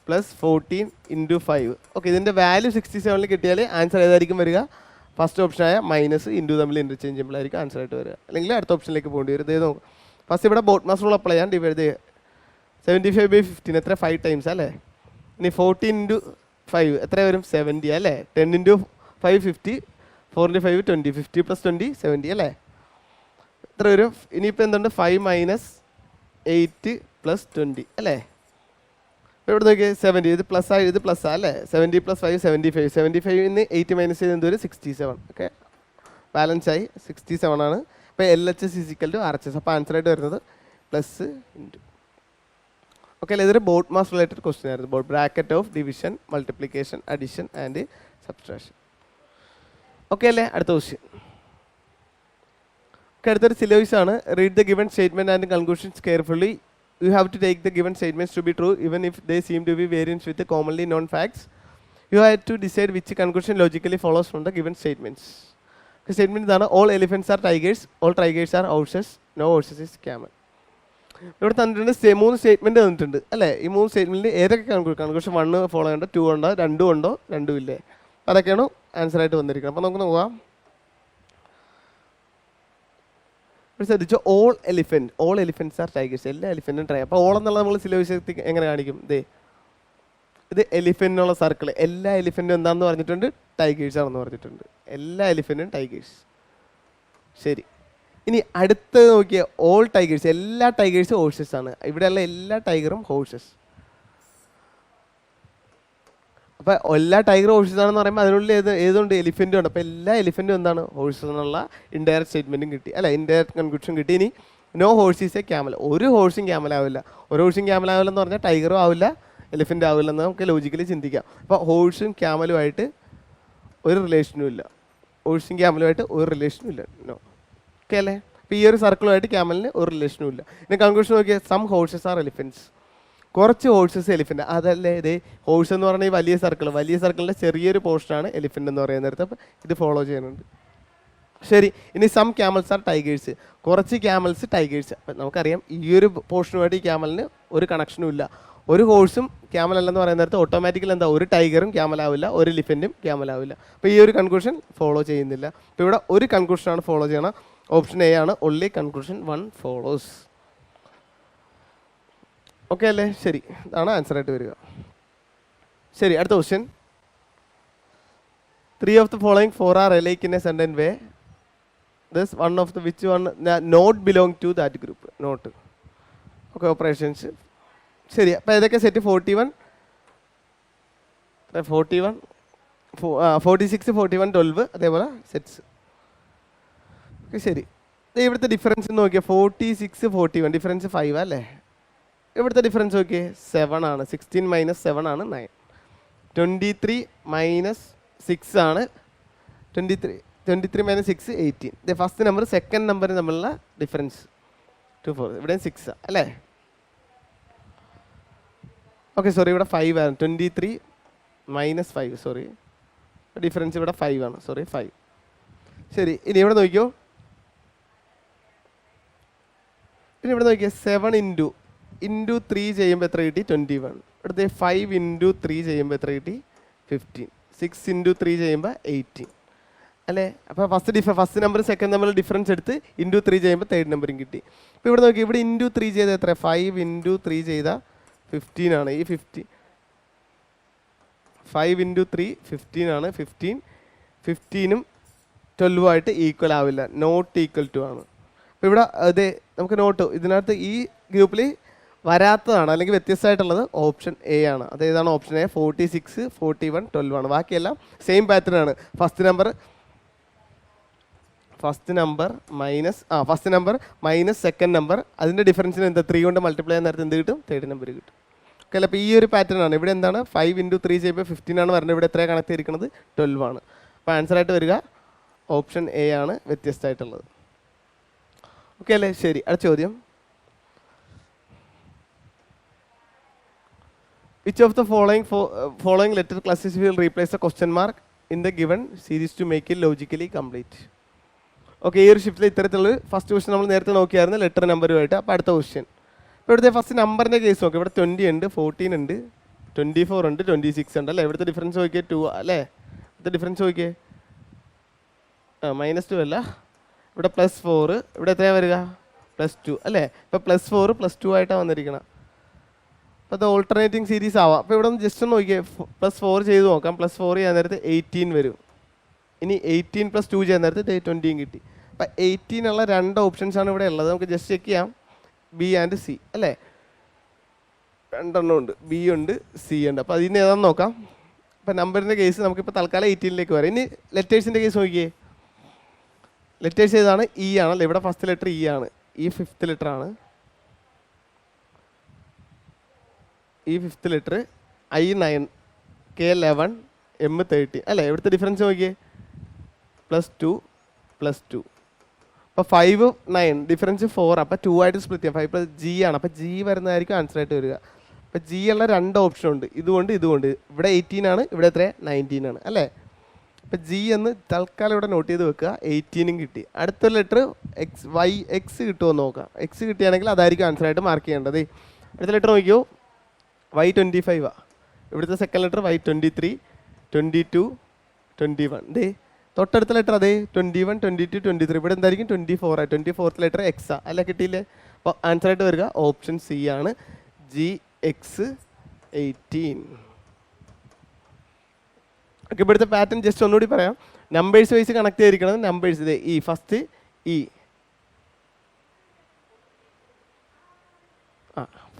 പ്ലസ് 14 ഇൻറ്റു 5. ഓക്കെ, ഇതിൻ്റെ വാല്യൂ 67 കിട്ടിയാൽ ആൻസർ ഏതായിരിക്കും വരിക? ഫസ്റ്റ് ഓപ്ഷനായ മൈനസ് ഇൻറ്റു തമ്മിൽ ഇൻ്റർചേഞ്ചബിൾ ആയിരിക്കും ആൻസർ ആയിട്ട് വരിക. അല്ലെങ്കിൽ അടുത്ത ഓപ്ഷനിലേക്ക് പോകേണ്ടി വരും. ഇത് നോക്കാം, ഫസ്റ്റ് ഇവിടെ ബോട്ട് മാസ് റൂൾ അപ്ലൈ ചെയ്യാൻ. ഡിവൈഡ് ചെയ്യുക 75/15 എത്ര 5 ടൈംസ് അല്ലേ. ഇനി 14 ഇൻറ്റു 5 എത്ര വരും 70 അല്ലേ. 10 ഇൻറ്റു 5 50, 4 ഇൻറ്റു 5 20, 50 പ്ലസ് 20 70 അല്ലേ. എത്ര വരും? ഇനിയിപ്പോൾ എന്തുണ്ട് 5 മൈനസ് 8 പ്ലസ് 20 അല്ലേ. ഇപ്പോൾ ഇവിടെ നോക്കിയാൽ 70, ഇത് പ്ലസ് ആയി ഇത് പ്ലസ് ആ അല്ലേ. 70 പ്ലസ് 5 75, 75 8 മൈനസ് ചെയ്ത് എന്ത് വരും 67. ഓക്കെ, ബാലൻസ് ആയി 67 ആണ്. അപ്പോൾ LHS ഈക്വൽ ടു RHS. അപ്പോൾ ആൻസർ ആയിട്ട് വരുന്നത് പ്ലസ് ഇൻറ്റു. ഓക്കെ അല്ലേ, ഇതൊരു ബോട്ട് മാസ് റിലേറ്റഡ് ക്വസ്റ്റ്യൻ ആയിരുന്നു. Boat bracket of division, multiplication, addition and subtraction. Okay അല്ലേ, അടുത്ത ക്വസ്റ്റ്യൻ. ഓക്കെ, അടുത്തൊരു സിലബസ് ആണ്. Read the given statement and conclusions carefully. You have to take the given statements to be true even if they seem to be variance with the commonly known facts. You have to decide which conclusion logically follows from the given statements. The statement is all elephants are tigers, all tigers are horses, no horses is camel. ഇവിടെ തന്നിട്ടുണ്ട് 3 statement തന്നിട്ടുണ്ട് അല്ലേ. ഈ 3 സ്റ്റേറ്റ്മെൻറ്റിൽ ഏതൊക്കെ conclusion 1 follow ചെയ്യണ്ടോ, 2 ഉണ്ടോ, 2 ഉണ്ടോ, 2 ഇല്ലേ, അതൊക്കെയാണ് ആൻസർ ആയിട്ട് വന്നിരിക്കുന്നത്. അപ്പോൾ നമുക്ക് നോക്കാം. ശ്രദ്ധിച്ചോ, ഓൾ എലിഫൻറ്റ്സ് ആർ ടൈഗേഴ്സ്, എല്ലാ എലിഫൻറ്റും ട്രൈ. അപ്പോൾ ഓൾ എന്നുള്ളത് നമ്മൾ സിലബസ് എങ്ങനെ കാണിക്കും? ഇത് എലിഫൻറ്റിനുള്ള സർക്കിൾ, എല്ലാ എലിഫൻറ്റും എന്താണെന്ന് പറഞ്ഞിട്ടുണ്ട്, ടൈഗേഴ്സ് ആണെന്ന് പറഞ്ഞിട്ടുണ്ട്. എല്ലാ എലിഫൻറ്റും ടൈഗേഴ്സ്. ശരി, ഇനി അടുത്ത് നോക്കിയാൽ ഓൾ ടൈഗേഴ്സ്, എല്ലാ ടൈഗേഴ്സും ഹോഴ്സസ് ആണ്. ഇവിടെയുള്ള എല്ലാ ടൈഗറും ഹോഴ്സസ്. അപ്പോൾ എല്ലാ ടൈഗർ ഹോഴ്സസ് ആണെന്ന് പറയുമ്പോൾ അതിനുള്ളിൽ ഏതുണ്ട് എലിഫൻറ്റും ഉണ്ട്. അപ്പോൾ എല്ലാ എലിഫൻറ്റും എന്താണ് ഹോഴ്സസ് എന്നുള്ള ഇൻഡയറക്റ്റ് സ്റ്റേറ്റ്മെൻറ്റും കിട്ടി അല്ല, ഇൻഡയറക്റ്റ് കൺക്ലൂഷൻ കിട്ടി. ഇനി no horse is a camel, ഒരു ഹോഴ്സും ക്യാമൽ ആവില്ല. ഒരു ഹോഴ്സും ക്യാമൽ ആവില്ല എന്ന് പറഞ്ഞാൽ ടൈഗറും ആവില്ല, എലിഫൻ്റ് ആവില്ല എന്ന് നമുക്ക് ലോജിക്കലി ചിന്തിക്കാം. അപ്പോൾ ഹോഴ്സും ക്യാമലുമായിട്ട് ഒരു റിലേഷനും ഇല്ല, ഹോഴ്സും ക്യാമലുമായിട്ട് ഒരു റിലേഷനും ഇല്ല. നോ. ഓക്കെ അല്ലേ. അപ്പോൾ ഈ ഒരു സർക്കിളുമായിട്ട് ക്യാമലിന് ഒരു റിലേഷനും ഇല്ല. ഇനി കൺക്ലൂഷൻ നോക്കിയാൽ സം ഹോഴ്സസ് ആർ എലിഫൻറ്റ്സ്, കുറച്ച് ഹോഴ്സസ് എലിഫൻറ്റ്. അതല്ലേ ഇതേ ഹോഴ്സ് എന്ന് പറഞ്ഞാൽ ഈ വലിയ സർക്കിളിൻ്റെ ചെറിയൊരു പോർഷനാണ് എലിഫൻറ്റ് എന്ന് പറയുന്ന നേരത്തെ. അപ്പോൾ ഇത് ഫോളോ ചെയ്യുന്നുണ്ട്. ശരി, ഇനി സം ക്യാമൽസ് ആർ ടൈഗേഴ്സ്, കുറച്ച് ക്യാമൽസ് ടൈഗേഴ്സ്. അപ്പം നമുക്കറിയാം ഈ ഒരു പോർഷനുമായിട്ട് ഈ ക്യാമലിന് ഒരു കണക്ഷനും ഇല്ല. ഒരു ഹോഴ്സും ക്യാമൽ അല്ലെന്ന് പറയുന്ന നേരത്തെ ഓട്ടോമാറ്റിക്കലി എന്താ, ഒരു ടൈഗറും ക്യാമലാവില്ല, ഒരു എലിഫൻറ്റും ക്യാമലാവില്ല. അപ്പോൾ ഈ ഒരു കൺക്ലൂഷൻ ഫോളോ ചെയ്യുന്നില്ല. അപ്പോൾ ഇവിടെ ഒരു കൺക്ലൂഷനാണ് ഫോളോ ചെയ്യണം. ഓപ്ഷൻ എ ആണ്, ഓൺലി കൺക്ലൂഷൻ 1 ഫോളോസ്. ഓക്കെ അല്ലേ. ശരി, ഇതാണ് ആൻസർ ആയിട്ട് വരിക. ശരി, അടുത്ത question. 3 of the following 4 are alike in a certain way. This one of the which one not belong to that group. Not. Okay, operations. ശരി, അപ്പോൾ ഏതൊക്കെ സെറ്റ്? 41, 46, 41, 12 അതേപോലെ സെറ്റ്സ്. ഓക്കെ ശരി, ഇവിടുത്തെ ഡിഫറൻസ് നോക്കിയാൽ 46, 41 ഡിഫറൻസ് 5 അല്ലേ. ഇവിടുത്തെ ഡിഫറൻസ് നോക്കിയേ 7 ആണ്. 16 മൈനസ് 7 ആണ് 9. 23 മൈനസ് 6 ആണ് 23 മൈനസ് 6 18. ഇത് ഫസ്റ്റ് നമ്പർ സെക്കൻഡ് നമ്പർ തമ്മിലുള്ള ഡിഫറൻസ് 2 4. ഇവിടെ 6 അല്ലേ. ഓക്കെ സോറി, ഇവിടെ 5 ആണ്. 23 മൈനസ് 5 സോറി, ഡിഫറൻസ് ഇവിടെ 5 ആണ്. സോറി 5. ശരി, ഇനി ഇവിടെ നോക്കിയോ, ഇനി ഇവിടെ നോക്കിയാൽ 7 ഇൻറ്റു 3 ചെയ്യുമ്പോൾ എത്ര കിട്ടി? 21. ഇവിടുത്തെ 5 ഇൻറ്റു 3 ചെയ്യുമ്പോൾ എത്ര കിട്ടി? 15. 6 ഇൻറ്റു 3 ചെയ്യുമ്പോൾ 18 അല്ലേ. അപ്പോൾ first number second number difference എടുത്ത് ഇൻറ്റു 3 ചെയ്യുമ്പോൾ തേർഡ് നമ്പറും കിട്ടി. ഇപ്പോൾ ഇവിടെ നോക്കി, ഇവിടെ ഇൻറ്റു 3 ചെയ്താൽ എത്ര? 5 ഇൻറ്റു 3 ചെയ്താൽ 15 ആണ്. ഈ 5 ഇൻറ്റു 3 15 ആണ്. 15ഉം 12ഉം ആയിട്ട് ഈക്വൽ ആവില്ല, നോട്ട് ഈക്വൽ ടു ആണ്. അപ്പോൾ ഇവിടെ അതെ നമുക്ക് നോട്ട് ഇതിനകത്ത് ഈ ഗ്രൂപ്പിൽ വരാത്തതാണ് അല്ലെങ്കിൽ വ്യത്യസ്തമായിട്ടുള്ളത് ഓപ്ഷൻ എ ആണ്. അതേതാണ് ഓപ്ഷൻ എ? 46, 41, 12 ആണ്. ബാക്കിയെല്ലാം സെയിം പാറ്റേൺ ആണ്. First number minus second number, അതിൻ്റെ ഡിഫറൻസിന് എന്താ 3 കൊണ്ട് മൾട്ടിപ്ലൈ ചെയ്യാൻ നേരത്തെ എന്ത് കിട്ടും? തേർഡ് നമ്പർ കിട്ടും. ഓക്കെ അല്ല. അപ്പോൾ ഈ ഒരു പാറ്റേൺ ആണ്. ഇവിടെ എന്താണ് 5 ഇൻറ്റു 3 ചെയ്യുമ്പോൾ 15 ആണ് വരുന്നത്. ഇവിടെ എത്രയാണ് കണക്ട് ചെയ്തിരിക്കുന്നത്? 12 ആണ്. അപ്പോൾ ആൻസർ ആയിട്ട് വരിക ഓപ്ഷൻ എ ആണ് വ്യത്യസ്തമായിട്ടുള്ളത്. ഓക്കെ അല്ലേ. ശരി, അടുത്ത ചോദ്യം. Which of the following letter clusters will replace the question mark in the given series to make it logically complete. Okay, ഈ ഒരു ഷിഫ്റ്റിൽ ഇത്തരത്തിലുള്ള ഫസ്റ്റ് ക്വസ്റ്റ്യൻ നമ്മൾ നേരത്തെ നോക്കിയായിരുന്നു ലെറ്റർ നമ്പറുമായിട്ട്. അപ്പോൾ അടുത്ത ക്വസ്റ്റ്യൻ ഇപ്പോൾ ഇവിടുത്തെ ഫസ്റ്റ് നമ്പറിൻ്റെ കേസ് നോക്കി. ഇവിടെ 20 ഉണ്ട്, 14 ഉണ്ട്, 24 ഉണ്ട്, 26 ഉണ്ട് അല്ലേ. ഇവിടുത്തെ ഡിഫറൻസ് നോക്കിയേ 2 അല്ലേ. ഇവിടുത്തെ ഡിഫറൻസ് നോക്കിയേ -2 അല്ല, ഇവിടെ +4, ഇവിടെ എത്രയാണ് വരിക +2 അല്ലേ. ഇപ്പോൾ +4 +2 ആയിട്ടാണ് വന്നിരിക്കണം. അപ്പോൾ അത് ഓൾട്ടർനേറ്റിംഗ് സീരീസ് ആവാം. അപ്പോൾ ഇവിടെ ഒന്ന് ജസ്റ്റ് ഒന്ന് നോക്കിയേ, +4 ചെയ്ത് നോക്കാം. +4 ചെയ്യാൻ നേരത്ത് 18 വരും. ഇനി 18 + 2 ചെയ്യാൻ നേരത്ത് 20 കിട്ടി. അപ്പം 18 ഉള്ള 2 ഓപ്ഷൻസാണ് ഇവിടെ ഉള്ളത്. നമുക്ക് ജസ്റ്റ് ചെക്ക് ചെയ്യാം, ബി ആൻഡ് സി അല്ലേ. 2 ഉണ്ട്, ബി ഉണ്ട്, സി ഉണ്ട്. അപ്പോൾ അതിന് ഏതാണെന്ന് നോക്കാം. അപ്പം നമ്പറിൻ്റെ കേസ് നമുക്കിപ്പോൾ തൽക്കാലം 18ലേക്ക് വരാം. ഇനി ലെറ്റേഴ്സിൻ്റെ കേസ് നോക്കിയേ. ലെറ്റേഴ്സ് ഏതാണ്? ഇ ആണല്ലേ. ഇവിടെ ഫസ്റ്റ് ലെറ്റർ ഇ ആണ്, ഈ 5th ലെറ്റർ ആണ്. ഈ 5th letter I9, K11, M13 അല്ലേ. ഇവിടുത്തെ ഡിഫറൻസ് നോക്കിയേ +2 +2. അപ്പോൾ 5 9 ഡിഫറൻസ് 4. അപ്പോൾ 2 ആയിട്ട് സ്പ്ലിറ്റ് ചെയ്യാം. 5 + G ആണ്. അപ്പോൾ G വരുന്നതായിരിക്കും ആൻസർ ആയിട്ട് വരിക. അപ്പോൾ G ഉള്ള 2 ഓപ്ഷൻ ഉണ്ട്, ഇതുകൊണ്ട്. ഇവിടെ 18 ആണ്, ഇവിടെ എത്ര 19 ആണ് അല്ലേ. അപ്പോൾ G എന്ന് തൽക്കാലം ഇവിടെ നോട്ട് ചെയ്ത് വെക്കുക. 18 കിട്ടി. അടുത്ത ലെറ്റർ X കിട്ടുമോ നോക്കാം. X കിട്ടിയാണെങ്കിൽ അതായിരിക്കും ആൻസർ ആയിട്ട് മാർക്ക് ചെയ്യേണ്ടത്. അടുത്ത ലെറ്റർ നോക്കിയോ, Y25 ആ. ഇവിടുത്തെ സെക്കൻഡ് ലെറ്റർ Y23, 22, 21. ദേ തൊട്ടടുത്ത ലെറ്റർ അതേ 21, 22, 23. ഇവിടെ എന്തായിരിക്കും 24 ആയി. 24th ലെറ്റർ X ആ അല്ല. കിട്ടിയില്ലേ. അപ്പോൾ ആൻസർ ആയിട്ട് വരിക ഓപ്ഷൻ സി ആണ്, GX18. ഓക്കെ, ഇവിടുത്തെ പാറ്റേൺ ജസ്റ്റ് ഒന്നുകൂടി പറയാം. നമ്പേഴ്സ് വൈസ് കണക്ട് ചെയ്തിരിക്കുന്നത്. നമ്പേഴ്സ് ഇതേ E, first E,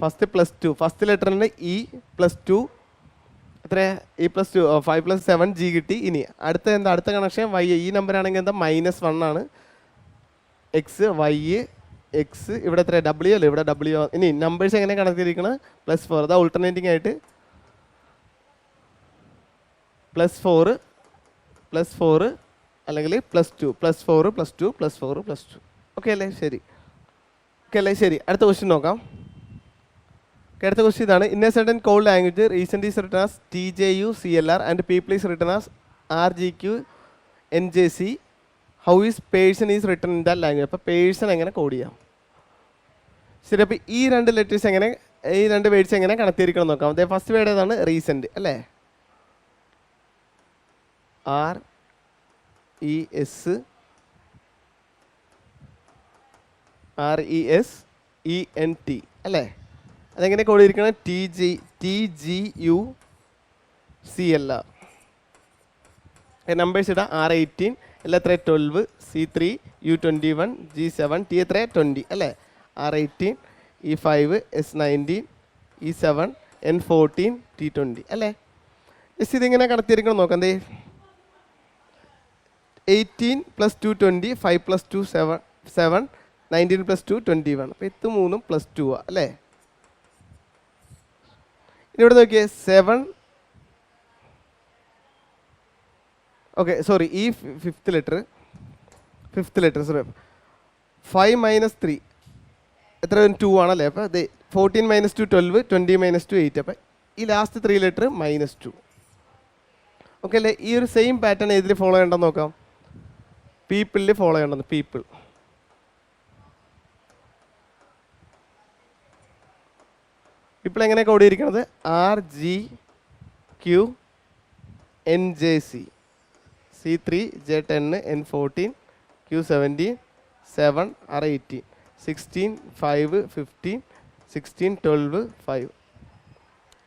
first +2, first ലെറ്ററിൻ്റെ ഇ +2 എത്ര ഇ +2 5 + 7 G കിട്ടി. ഇനി അടുത്ത കണക്ഷൻ Y. ഈ നമ്പർ ആണെങ്കിൽ എന്താ -1 ആണ്. X, Y, X ഇവിടെ എത്ര W അല്ലേ, ഇവിടെ W. ഇനി നമ്പേഴ്സ് എങ്ങനെ കണക്ട് ചെയ്തിരിക്കുന്നത് +4. അതാ ഓൾട്ടർനേറ്റിംഗ് ആയിട്ട് +4 അല്ലെങ്കിൽ +2, +4 +2 +4 +2. ഓക്കെ അല്ലേ, ശരി. ഓക്കെ അല്ലേ, ശരി. അടുത്ത ക്വസ്റ്റ്യൻ നോക്കാം. അടുത്ത ക്വസ്റ്റ്യൻ ഇതാണ്. In A certain code language recent is written as TJU CLR and people is written as RGQ NJC. How is person is written in that language. അപ്പോൾ പേഴ്സൺ എങ്ങനെ കോഡ് ചെയ്യാം. ശരി, അപ്പോൾ ഈ 2 ലെറ്റേഴ്സ് എങ്ങനെ, ഈ 2 വേർഡ്സ് എങ്ങനെ കണക്ട് ചെയ്തിരിക്കണം നോക്കാം. അതേ ഫസ്റ്റ് വേർഡ് ഏതാണ്? റീസെൻ്റ് അല്ലേ. RESENT അല്ലേ. അതെങ്ങനെ കോഡ് ചെയ്തിരിക്കണം? TGU CLR. നമ്പേഴ്സ് ഇടാം. R18 എല്ലാം എത്ര 12, C3 U21, G7 T എത്ര 20 അല്ലേ. R18 E5 S19 E7 N14 T20 അല്ലേ. ജസ്റ്റ് ഇതിങ്ങനെ കണക്ട് ചെയ്തിരിക്കണം നോക്കാം. എന്തേ 18 + 2 20, 5 + 2 7, 19 + 2 21. അപ്പോൾ ഇത് 3 + 2 അല്ലേ. ഇനി ഇവിടെ നോക്കിയേ 7. ഓക്കെ, സോറി, ഈ 5th ലെറ്റർ സോറി 5 - 3 എത്ര 2 ആണല്ലേ. അപ്പോൾ ഇത് 14 - 2 12, 20 - 2 8. അപ്പോൾ ഈ ലാസ്റ്റ് 3 ലെറ്റർ -2. ഓക്കെ അല്ലേ. ഈ ഒരു സെയിം പാറ്റേൺ ഏതിൽ ഫോളോ ചെയ്യണ്ടെന്ന് നോക്കാം. പീപ്പിളിൽ ഫോളോ ചെയ്യണമെന്ന്. പീപ്പിൾ എങ്ങനെ കോഡ് ചെയ്തിരിക്കുന്നത്? RGQ NJC C3 J10 N14 Q17 7 R18 16 5 15 16 12 5.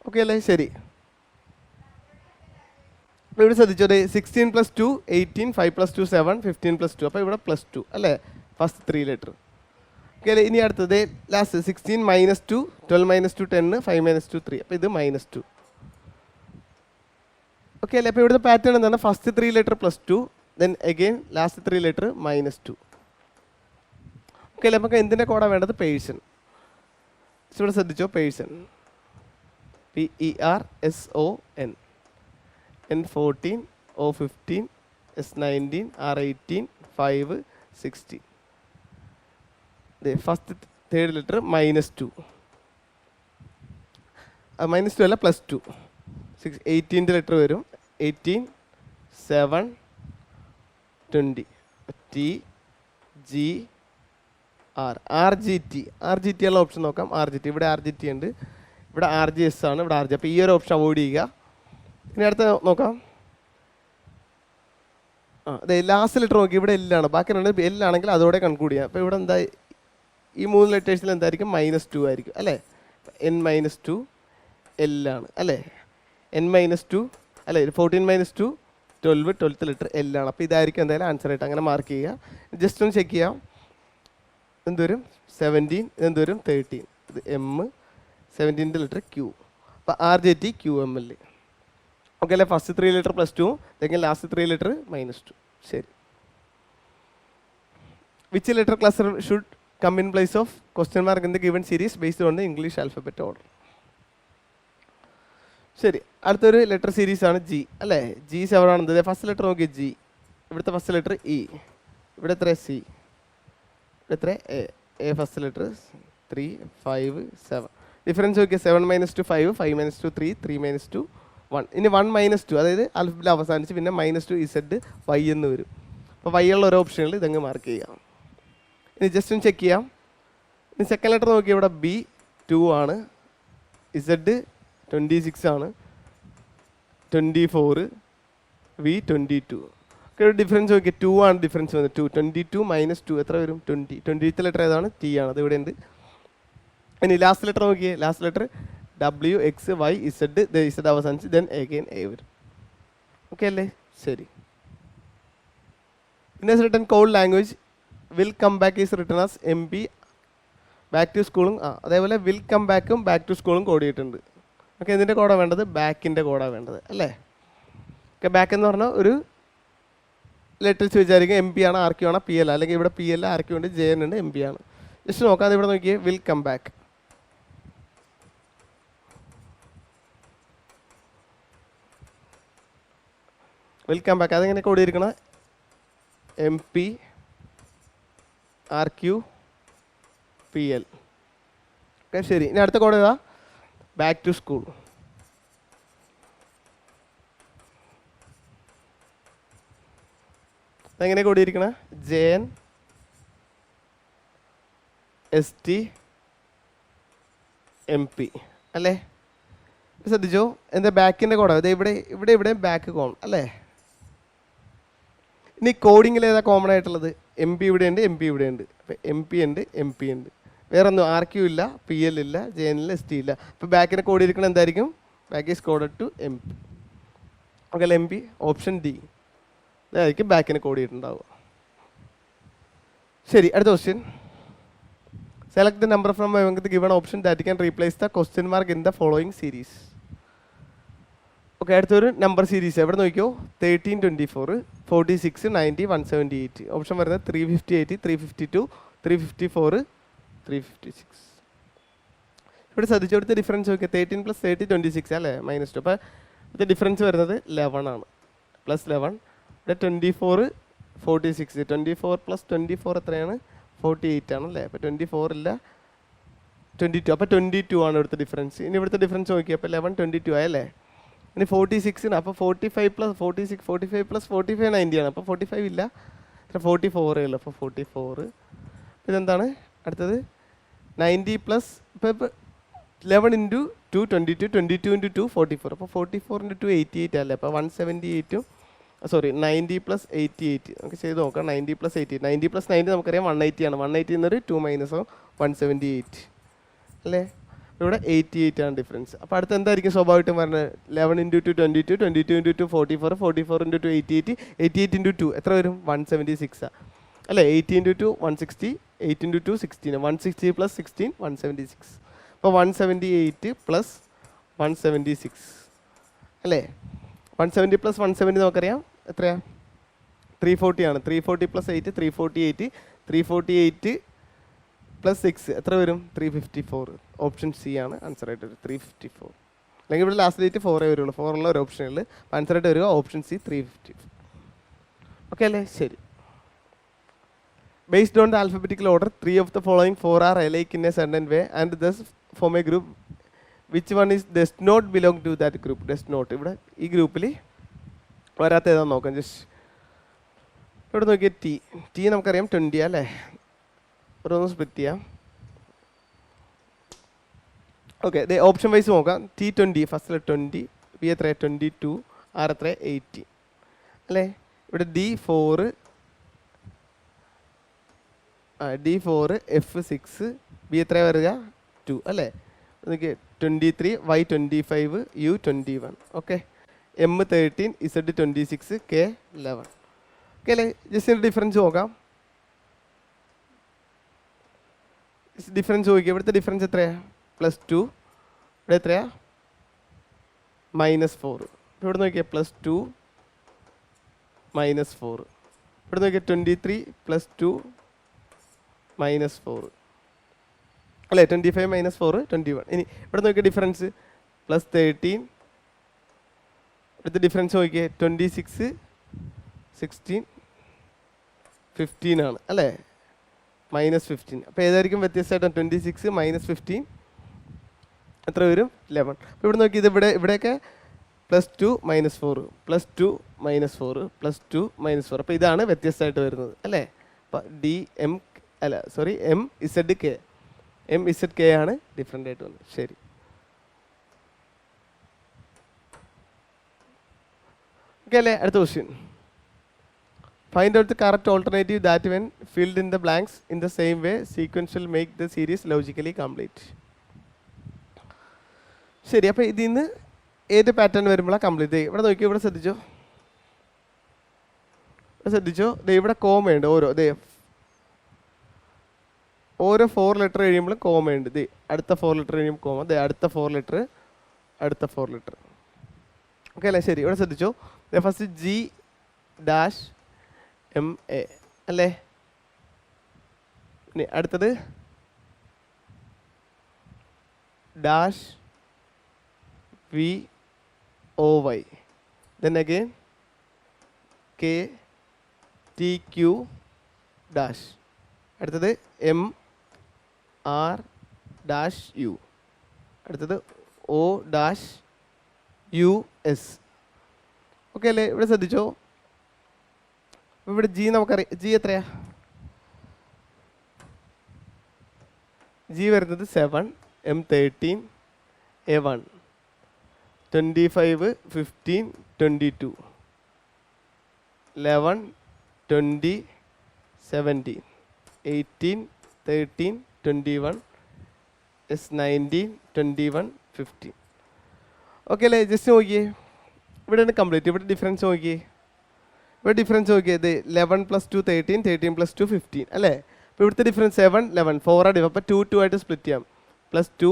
Okay അല്ലേ, ശരി. അപ്പോൾ ഇവിടെ ശ്രദ്ധിച്ചോട്ടെ, 16 + 2 18, 5 + 2 7, 15 + 2. അപ്പോൾ ഇവിടെ +2 അല്ലേ, ഫസ്റ്റ് 3 ലെറ്റർ. ഓക്കെ അല്ലേ. ഇനി അടുത്തത് ലാസ്റ്റ് 16 - 2 12 - 2 10, 5 - 2 3. അപ്പോൾ ഇത് -2. ഓക്കെ അല്ലേ. അപ്പോൾ ഇവിടുത്തെ പാറ്റേൺ എന്താണ്? First 3 letter +2, then again last 3 letter -2. Okay അല്ലേ. നമുക്ക് എന്തിൻ്റെ കോഡാണ് വേണ്ടത്? പേഴ്സൺ. ഇവിടെ ശ്രദ്ധിച്ചോ, person PERSON N14 O15 S19 R18 5 16. First 3rd letter -2. -2 അല്ല +2. 18ൻ്റെ ലെറ്റർ വരും. 18, 7, 20. T, G, R. RGT ഉള്ള ഓപ്ഷൻ നോക്കാം. RGT ഇവിടെ RGT ഉണ്ട്, ഇവിടെ RGS ആണ്, ഇവിടെ RG. അപ്പോൾ ഈ ഒരു ഓപ്ഷൻ അവോയ്ഡ് ചെയ്യുക. ഇനി അടുത്ത നോക്കാം. അതെ, ലാസ്റ്റ് ലെറ്റർ നോക്കി ഇവിടെ എല്ലാണ്. ബാക്കി രണ്ട് എല്ലാണെങ്കിൽ അതോടെ കൺക്ലൂഡ് ചെയ്യാം. അപ്പോൾ ഇവിടെ എന്താ, ഈ 3 ലെറ്റേഴ്സിൽ എന്തായിരിക്കും? -2 ആയിരിക്കും അല്ലേ. N-2 എല്ലാണ് അല്ലേ. N-2 അല്ലേ. 14 - 2 12, 12th ലെറ്റർ എല്ലാണ്. അപ്പോൾ ഇതായിരിക്കും എന്തായാലും ആൻസർ ആയിട്ട് അങ്ങനെ മാർക്ക് ചെയ്യുക. ജസ്റ്റ് ഒന്ന് ചെക്ക് ചെയ്യാം. എന്തുവരും? 17. ഇതെന്തുവരും? 13. ഇത് M, 17ൻ്റെ ലെറ്റർ Q. അപ്പോൾ RJT QML. ഓക്കെ അല്ലേ. ഫസ്റ്റ് 3 ലെറ്റർ +2, അല്ലെങ്കിൽ ലാസ്റ്റ് 3 ലെറ്റർ -2. ശരി. Which letter cluster should come in place of question mark in the given series based on the English alphabet order? ശരി, അടുത്തൊരു ലെറ്റർ സീരീസ് ആണ് G അല്ലേ. G 7 ആണ്. First letter നോക്കി G. ഇവിടുത്തെ first letter E. ഇവിടെ എത്ര? C. ഇവിടെ എത്ര? A first letter 3, 5, 7. ഡിഫറൻസ് നോക്കിയാൽ 7 - 2 5, 5 - 2 3, 3 - 2 1. ഇനി 1 - 2, അതായത് ആൽഫബറ്റിൽ അവസാനിച്ച് പിന്നെ -2 Z Y എന്ന് വരും. അപ്പോൾ Y ഉള്ള ഒരു ഓപ്ഷനിൽ ഇതങ്ങ് മാർക്ക് ചെയ്യാം. ഇനി ജസ്റ്റ് ഒന്ന് ചെക്ക് ചെയ്യാം. ഇനി സെക്കൻഡ് ലെറ്റർ നോക്കിയാൽ ഇവിടെ B 2 ആണ്, Z 26 ആണ്, 24, V 22. ഒക്കെ ഡിഫറൻസ് നോക്കിയാൽ 2 ആണ് ഡിഫറൻസ് വന്നത്. 22 - 2 എത്ര വരും? 20. 20th ലെറ്റർ ഏതാണ്? T ആണ്, അത് ഇവിടെ ഉണ്ട്. ഇനി ലാസ്റ്റ് ലെറ്റർ നോക്കിയേ. Last letter W, X, Y, Z, Z അവസാനിച്ച് ദെൻ അഗൈൻ A വരും. ഓക്കെ അല്ലേ. ശരി. In a written code language will come back is written as MP back to സ്കൂളും. അതേപോലെ വിൽ കം ബാക്കും ബാക്ക് ടു സ്കൂളും code ചെയ്തിട്ടുണ്ട്. ഓക്കെ, ഇതിൻ്റെ കോഡാണ് വേണ്ടത്? ബാക്കിൻ്റെ കോഡാണ് വേണ്ടത് അല്ലേ. ഓക്കെ, ബാക്ക് എന്ന് പറഞ്ഞാൽ ഒരു ലെറ്റേഴ്സ് വിചാരിക്കും MP ആണ്, RQ ആണ്, PL, അല്ലെങ്കിൽ ഇവിടെ PL, RQ ഉണ്ട്, JN ഉണ്ട്, MP ആണ്. ജസ്റ്റ് നോക്കാം. ഇവിടെ നോക്കിയേ, will come back. Will come back അതെങ്ങനെ കോഡ് ചെയ്തിരിക്കണം? MP, RQ, PL. ഓക്കെ ശരി. ഇനി അടുത്ത കോഡ് ഏതാ? Back to school. അതെങ്ങനെ കോഡ് ചെയ്തിരിക്കണം? JN, ST, MP അല്ലേ. ശ്രദ്ധിച്ചോ, എന്താ ബാക്കിൻ്റെ കോഡാണ്. അത് ഇവിടെ ബാക്ക് കോൺ അല്ലേ. ഇനി കോഡിങ്ങിൽ ഏതാ കോമൺ ആയിട്ടുള്ളത്? MP ഇവിടെ ഉണ്ട്, MP ഇവിടെ ഉണ്ട്. അപ്പോൾ MP ഉണ്ട്, MP ഉണ്ട്. വേറെ ഒന്നും RQ ഇല്ല, PL ഇല്ല, JN ഇല്ല, ST ഇല്ല. അപ്പോൾ ബാക്കിനെ കോഡ് ചെയ്തിരിക്കണം എന്തായിരിക്കും? Back is coded to MP. Okay അല്ലേ. MP ഓപ്ഷൻ D ഇതായിരിക്കും ബാക്കിനെ കോഡ് ചെയ്തിട്ടുണ്ടാവുക. ശരി, അടുത്ത question. Select the number from among the given option that can replace the question mark in the following series. Okay, അടുത്തൊരു number series എവിടെ നോക്കിയോ? 13, 24, 46, 90, 178. Option വരുന്നത് 358, 352, 354, 356. ഇവിടെ ശ്രദ്ധിച്ചു കൊടുത്ത ഡിഫറൻസ് നോക്കിയാൽ 13 + 30 26 അല്ലേ, -2. അപ്പോൾ ഇത് ഡിഫറൻസ് വരുന്നത് 11 ആണ്, +11. ഇവിടെ 24, 46, 24 + 24 എത്രയാണ്? 48 ആണല്ലേ. അപ്പോൾ 24 ഇല്ല, 22. അപ്പോൾ 22 ആണ് ഇവിടുത്തെ ഡിഫറൻസ്. ഇനി ഇവിടുത്തെ ഡിഫറൻസ് നോക്കിയാൽ അപ്പോൾ 11, 22 ആയല്ലേ. ഇനി 46 അപ്പോൾ 45 + 46, 45 + 45 90 ആണ്. അപ്പോൾ 45 ഇല്ല, 44 ഉള്ളൂ. അപ്പോൾ 44. ഇതെന്താണ് അടുത്തത്? 90 + ഇപ്പോൾ 11 × 2 22, 22 × 2 44. അപ്പോൾ 44 × 2 88 അല്ലേ. അപ്പോൾ 178, സോറി 90 + 88. നമുക്ക് ചെയ്ത് നോക്കാം. 90 + 88, 90 + 90 നമുക്കറിയാം 180 ആണ്. 180 എന്നൊരു 2 - 178 അല്ലേ. ഇവിടെ 88 ആണ് ഡിഫറൻസ്. അപ്പോൾ അടുത്ത് എന്തായിരിക്കും സ്വാഭാവികമായിട്ടും പറഞ്ഞത്? 11 × 2 22, 22 × 2 44, 44 × 2 88, 88 × 2 എത്ര വരും? 176 അല്ലേ. 80 × 2 160, 8 × 2 16, 160 + 16 176. അപ്പോൾ 178 + 176 അല്ലേ. 170 + 170 നമുക്കറിയാം എത്രയാണ്? 340 ആണ്. 340 + 8 348, 348 + 6 എത്ര വരും? 354. ഓപ്ഷൻ C ആണ് ആൻസർ ആയിട്ട് വരും, 354. അല്ലെങ്കിൽ ഇവിടെ ലാസ്റ്റ് ഡേറ്റ് 4 വരുള്ളൂ. 4 ഉള്ള ഒരു ഓപ്ഷനിൽ ആൻസർ ആയിട്ട് വരിക ഓപ്ഷൻ C, 354. ഓക്കെ അല്ലേ. ശരി. Based on the alphabetical order, 3 of the following 4 are alike in a certain way and thus form a group which one is does not belong to that group. Does not ഇവിടെ ഈ ഗ്രൂപ്പിൽ വരാത്ത ഏതാണെന്ന് നോക്കാം. Just ഇവിടെ നോക്കിയാൽ T നമുക്കറിയാം 20 അല്ലേ. ഓരോന്ന് സ്പ്ലിറ്റ് ചെയ്യാം. ഓക്കെ, ഓപ്ഷൻ വൈസ് നോക്കാം. T20 ഫസ്റ്റിൽ 20, ബി എത്ര 22, ആർ എത്ര 18 അല്ലേ. ഇവിടെ D4 F6, ബി എത്ര വരിക 2 അല്ലേ. നോക്കിയേ 23, Y25, U21. Okay, M13, Z26, K11. Okay അല്ലേ. ജസ്റ്റ് ഡിഫറൻസ് നോക്കാം. ഡിഫറൻസ് നോക്കിയാൽ ഇവിടുത്തെ ഡിഫറൻസ് എത്രയാണ്? +2. ഇവിടെ എത്രയാ? -4. ഇവിടെ നോക്കിയാൽ +2 -4. ഇവിടെ നോക്കിയാൽ 23 +2 -4 അല്ലേ. 25 -4 21. ഇനി ഇവിടെ നോക്കിയാൽ ഡിഫറൻസ് +13. ഇവിടുത്തെ ഡിഫറൻസ് നോക്കിയാൽ 26 16 15 ആണ് അല്ലേ. -15. അപ്പോൾ ഏതായിരിക്കും വ്യത്യസ്തമായിട്ട്? 26 -15 എത്ര വരും? 11. അപ്പോൾ ഇവിടെ നോക്കി ഇവിടെയൊക്കെ +2 -4 +2 -4 +2 -4. അപ്പോൾ ഇതാണ് വ്യത്യസ്തമായിട്ട് വരുന്നത് അല്ലേ. അപ്പോൾ MZK ആണ് ഡിഫറെൻ്റ് ആയിട്ട് വന്നത്. ശരി, ഓക്കെ അല്ലേ. അടുത്ത question. Find out the correct alternative that when filled in the blanks in the same way sequence will make the series logically complete. ശരി, അപ്പോൾ ഇതിൽ നിന്ന് ഏത് പാറ്റേൺ വരുമ്പോഴാണ് കംപ്ലീറ്റ് ചെയ്യുക? ഇവിടെ നോക്കിയോ, ഇവിടെ ശ്രദ്ധിച്ചോ. ഇവിടെ കോമയുണ്ട്. ഓരോ 4 ലെറ്റർ കഴിയുമ്പോഴും കോമയുണ്ട്. അടുത്ത 4 ലെറ്റർ കഴിയുമ്പോൾ കോമ, അടുത്ത 4 ലെറ്റർ. ഓക്കെ അല്ലേ. ശരി, ഇവിടെ ശ്രദ്ധിച്ചോ. ഫസ്റ്റ് G-MA അല്ലേ. ഇനി അടുത്തത് -VOY, then again KTQ dash, അടുത്തത് MR-U, അടുത്തത് O-US. ഓക്കെ അല്ലേ. ഇവിടെ ശ്രദ്ധിച്ചോ. ഇവിടെ G നമുക്കറിയാം. G എത്രയാ? G വരുന്നത് 7, M13, A1, 25, 15, 22, 11, 20, 17, 18, 13, 21, S19, 21, 15. ഓക്കെ അല്ലേ. ജസ്റ്റ് നോക്കിയേ, ഇവിടെയാണ് കംപ്ലീറ്റ്. ഇവിടെ ഡിഫറൻസ് നോക്കിയേ. ഇവിടെ ഡിഫറൻസ് നോക്കിയത് 11 + 2 13, 13 + 2 15 അല്ലേ. അപ്പോൾ ഇവിടുത്തെ ഡിഫറൻസ് 7 11 4 ആണ്. അപ്പോൾ 2 2 ആയിട്ട് സ്പ്ലിറ്റ് ചെയ്യാം. +2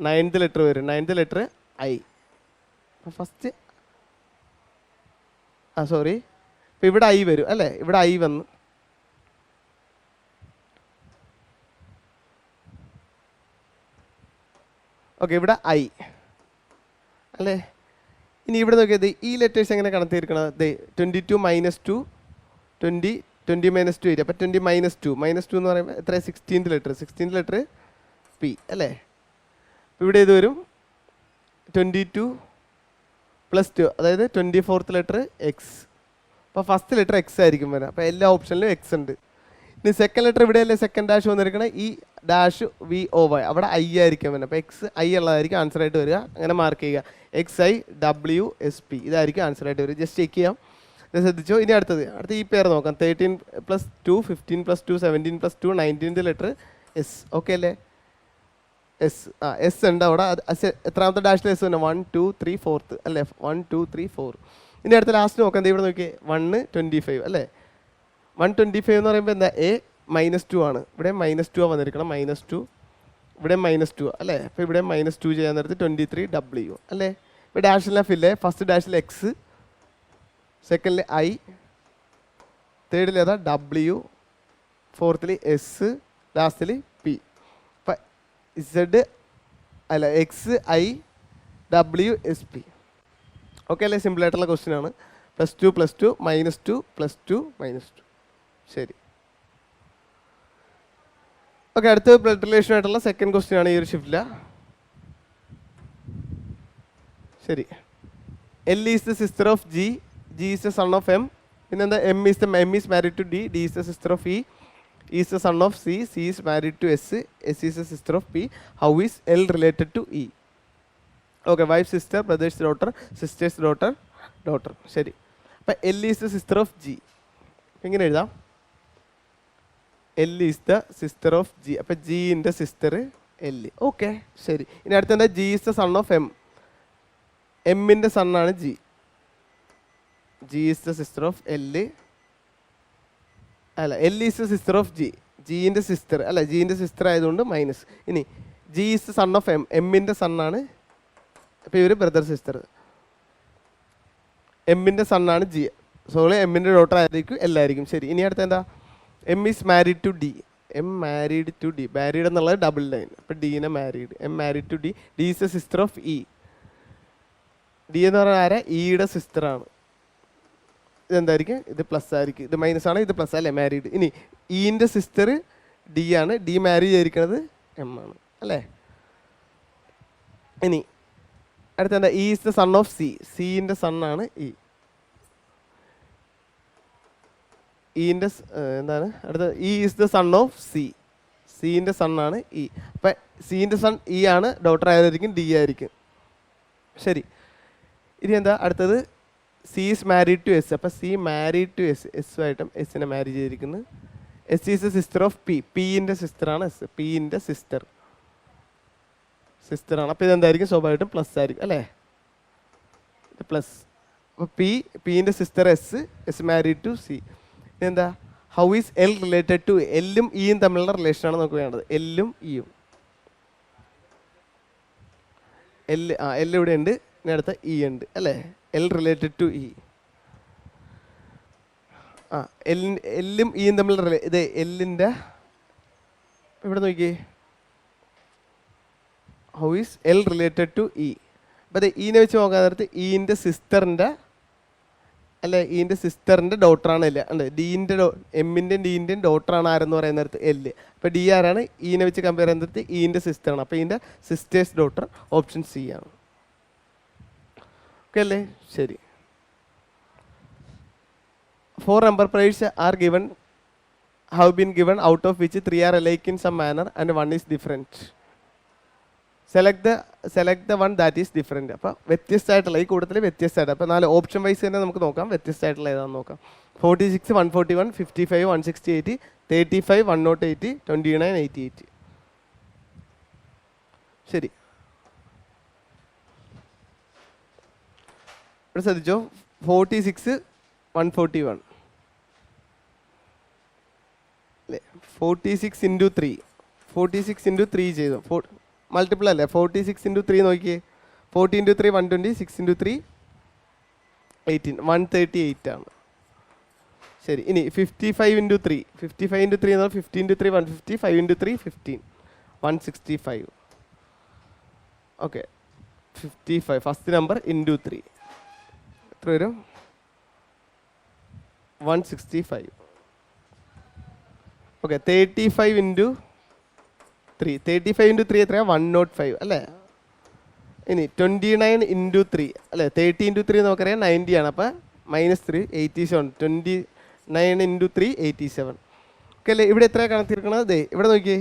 9th ലെറ്റർ വരും. 9th letter I. First sorry, ഇപ്പോൾ ഇവിടെ I വരും അല്ലേ. ഇവിടെ I വന്നു. ഓക്കെ, ഇവിടെ I അല്ലേ. ഇനി ഇവിടെ നോക്കിയത് ഈ ലെറ്റേഴ്സ് എങ്ങനെ കണക്ട് ചെയ്തിരിക്കണം? 22 -2 20 20 -2 വരും. അപ്പോൾ 20 -2 എന്ന് പറയുമ്പോൾ എത്ര? 16th ലെറ്റർ P അല്ലേ. ഇവിടെ ഇത് വരും 22 + 2, അതായത് 24th ലെറ്റർ X. അപ്പോൾ ഫസ്റ്റ് ലെറ്റർ X ആയിരിക്കും വരിക. അപ്പോൾ എല്ലാ ഓപ്ഷനിലും X ഉണ്ട്. ഇനി സെക്കൻഡ് ലെറ്റർ ഇവിടെയല്ലേ സെക്കൻഡ് ഡാഷ് വന്നിരിക്കണേ. ഈ ഡാഷ് VOY അവിടെ I ആയിരിക്കും വരുന്നത്. അപ്പോൾ X I ഉള്ളതായിരിക്കും ആൻസർ ആയിട്ട് വരിക. അങ്ങനെ മാർക്ക് ചെയ്യുക. XIWSP ഇതായിരിക്കും ആൻസർ ആയിട്ട് വരിക. ജസ്റ്റ് ചെക്ക് ചെയ്യാം. ശ്രദ്ധിച്ചോ. ഇനി അടുത്ത ഈ പേര് നോക്കാം. 13 + 2 15 + 2 17 + 2 19th ലെറ്റർ S. ഓക്കെ അല്ലേ. S ഉണ്ട് അവിടെ. എത്രാമത്തെ ഡാഷിൽ S ഉണ്ട്? 1 2 3 4th അല്ലേ. 1 2 3 4. ഇനി അടുത്ത ലാസ്റ്റ് നോക്കാം. ഇവിടെ നോക്കിയേ 125 അല്ലേ. 125 എന്ന് പറയുമ്പോൾ എന്താ? A -2 ആണ്. ഇവിടെ -2 വന്നിരിക്കണം. -2 ഇവിടെ -2 അല്ലേ. അപ്പോൾ ഇവിടെ -2 ചെയ്യാൻ നേരത്ത് 23W അല്ലേ. ഇവിടെ ഡാഷിലെ ഫില്ലേ. ഫസ്റ്റ് ഡാഷിൽ X, സെക്കൻഡിൽ I, തേർഡിൽ ഏതാ? W, ഫോർത്തിൽ S, ലാസ്റ്റിൽ P. അപ്പം Z അല്ല XIWSP. ഓക്കെ അല്ലേ. സിമ്പിളായിട്ടുള്ള ക്വസ്റ്റ്യൻ ആണ്. +2 +2 -2 +2 -2. ശരി, ഓക്കെ. അടുത്ത ബ്ലഡ് റിലേഷൻ ആയിട്ടുള്ള സെക്കൻഡ് ക്വസ്റ്റ്യൻ ആണ് ഈ ഒരു ഷിഫ്റ്റിൽ. ശരി. L is the sister of G, G is the son of M. പിന്നെന്താ M is married to D, D is the sister of E, E is the son of C, C is married to S, S is the sister of P. How is L related to E? Okay, wife, sister, brother's daughter, sister's daughter, daughter. ശരി. അപ്പം L is the sister of G. എങ്ങനെ എഴുതാം? L is the sister of G. അപ്പം Gൻ്റെ sister L. Okay, ശരി. ഇനി അടുത്തെന്താ? G is the son of M. എമ്മിൻ്റെ സണ്ണാണ് G. G is the sister of L. അല്ല, L is the sister of G. Gൻ്റെ sister അല്ല, Gൻ്റെ സിസ്റ്റർ ആയതുകൊണ്ട് മൈനസ്. ഇനി G is the son of M. എമ്മിൻ്റെ സണ്ണാണ്. അപ്പോൾ ഇവർ ബ്രദർ സിസ്റ്റർ. എമ്മിൻ്റെ സണ്ണാണ് G. സോള് എമ്മിൻ്റെ ഡോട്ടർ ആയിരിക്കും, എല്ലായിരിക്കും. ശരി. ഇനി അടുത്ത എന്താ? M is married to D. M married to D. Married എന്നുള്ളത് ഡബിൾ ലൈൻ. അപ്പോൾ ഡീനെ married. M married to D. D is the sister of E. D എന്ന് പറഞ്ഞാൽ ആരാ? ഇയുടെ സിസ്റ്ററാണ്. ഇതെന്തായിരിക്കും? ഇത് പ്ലസ് ആയിരിക്കും. ഇത് മൈനസ് ആണ്, ഇത് പ്ലസ് അല്ലേ? മാരീഡ്. ഇനി ഇൻ്റെ സിസ്റ്റർ ഡി ആണ്. ഡി മാരി ചെയ്തിരിക്കുന്നത് എം ആണ് അല്ലേ? ഇനി അടുത്ത എന്താ? E is the son of C. സിൻ്റെ സണ്ണാണ് ഇ. ഇൻ്റെ എന്താണ് അടുത്ത? E is the son of C. സിൻ്റെ സണ്ണാണ് ഇ. അപ്പം സിൻ്റെ സൺ ഇ ആണ്. ഡോട്ടർ ആയതായിരിക്കും ഡി ആയിരിക്കും. ശരി. ഇനി എന്താ അടുത്തത്? C is married to S. അപ്പം സി മാരീഡ് ടു എസ്. എസ്സുമായിട്ടും എസ്സിനെ മാരി ചെയ്തിരിക്കുന്നു. S is the sister of P. പിൻ്റെ സിസ്റ്ററാണ് എസ്. പിൻ്റെ സിസ്റ്ററാണ്. അപ്പോൾ ഇതെന്തായിരിക്കും? സ്വാഭാവികമായിട്ടും പ്ലസ് ആയിരിക്കും അല്ലേ? പ്ലസ്. അപ്പോൾ പിൻ്റെ sister S. S married to C. ഇതെന്താ? How is L related to? എല്ലും ഇയും തമ്മിലുള്ള റിലേഷനാണ് നമുക്ക് വേണ്ടത്. എല്ലും ഇയും. എൽ ഇവിടെ ഉണ്ട്. ഇനി അടുത്ത ഇ ഉണ്ട് അല്ലേ? L related to E. എല്ലും ഇയും തമ്മിലുള്ള ഇത് എല്ലിൻ്റെ ഇവിടെ നോക്കിയേ. How is L related to E. അപ്പോൾ അത് ഇനെ വെച്ച് നോക്കാൻ നേരത്ത് ഇൻ്റെ സിസ്റ്ററിൻ്റെ അല്ലെ? ഇൻ്റെ സിസ്റ്ററിൻ്റെ ഡോട്ടറാണ് എല്ല് അല്ലേ? ഡീൻ്റെ എമ്മിൻ്റെയും ഡീൻ്റെയും ഡോട്ടറാണ് ആരെന്ന് പറയുന്ന നേരത്ത് എല്ല്. അപ്പോൾ ഡി ആരാണ്? ഇനെ വെച്ച് കമ്പയർ ചെയ്യുന്ന നേരത്ത് ഇൻ്റെ സിസ്റ്ററാണ്. അപ്പോൾ ഇതിൻ്റെ സിസ്റ്റേഴ്സ് ഡോട്ടർ ഓപ്ഷൻ സി ആണ്. ഓക്കെ അല്ലേ? ശരി. 4 number pairs are given, have been given, out of which 3 are alike in some manner and 1 is different. Select the one that is different. അപ്പോൾ വ്യത്യസ്തമായിട്ടുള്ള ഈ കൂട്ടത്തിൽ വ്യത്യസ്തമായിട്ട്. അപ്പോൾ 4 ഓപ്ഷൻ വൈസ് തന്നെ നമുക്ക് നോക്കാം. വ്യത്യസ്തമായിട്ടുള്ള ഏതാണെന്ന് നോക്കാം. 46, 141, 55, 168, 35, 108, 29, 88. ശരി. ഇവിടെ ശ്രദ്ധിച്ചോ. 46, 141 അല്ലേ? 46 into 3. 46 into 3 ചെയ്തു. മൾട്ടിപ്പിൾ അല്ലേ? 46 into 3 നോക്കിയേ. 40 into 3 120, 6 into 3 18, 138 ആണ്. ശരി. ഇനി 55 into 3. 55 into 3 എന്നാൽ 50 into 3 150, 5 into 3 15, 165. Okay. 55 first number into 3 എത്ര വരും? 165. ഓക്കെ. 35 into 3. 35 into 3 എത്രയാണ്? 105 അല്ലേ? ഇനി 29 into 3 അല്ലേ? 30 into 3 നമുക്കറിയാം 90 ആണ്. അപ്പോൾ -3 87. 29 into 3 87. ഓക്കെ അല്ലേ? ഇവിടെ എത്രയാണ് കണക്തിരിക്കണത്? ദേ ഇവിടെ നോക്കിയേ.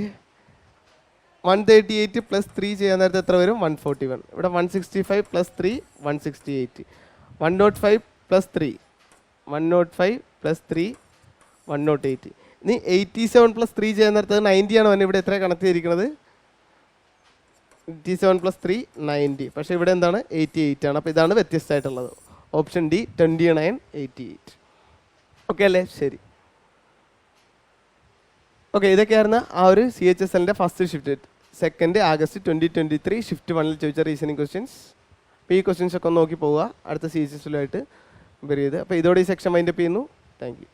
138 + 3 ചെയ്യാൻ നേരത്തെ എത്ര വരും? 141. ഇവിടെ 165 + 3 168. 105 + 3 105 + 3 108. ഇനി 87 + 3 ചെയ്യാൻ നേരത്തെ 90 ആണ് വന്നത്. ഇവിടെ എത്ര കണക്ട് ചെയ്തിരിക്കുന്നത്? 87 + 3 90. പക്ഷേ ഇവിടെ എന്താണ്? 88 ആണ്. അപ്പോൾ ഇതാണ് വ്യത്യസ്തമായിട്ടുള്ളത്. Option D 29, 88. ഓക്കെ അല്ലേ? ശരി. ഓക്കെ. ഇതൊക്കെയായിരുന്നു ആ ഒരു CHSLൻ്റെ ഫസ്റ്റ് ഷിഫ്റ്റ്. 2 August 2023 ഷിഫ്റ്റ് 1-ൽ ചോദിച്ച റീസണിങ് ക്വസ്റ്റ്യൻസ്. അപ്പോൾ ഈ ക്വസ്റ്റ്യൻസ് ഒക്കെ നോക്കി പോവുക അടുത്ത CHSLുമായിട്ട് ബെർ ചെയ്ത്. അപ്പോൾ ഇതോടെ ഈ സെക്ഷൻ വൈൻഡപ്പ് ചെയ്യുന്നു. Thank you.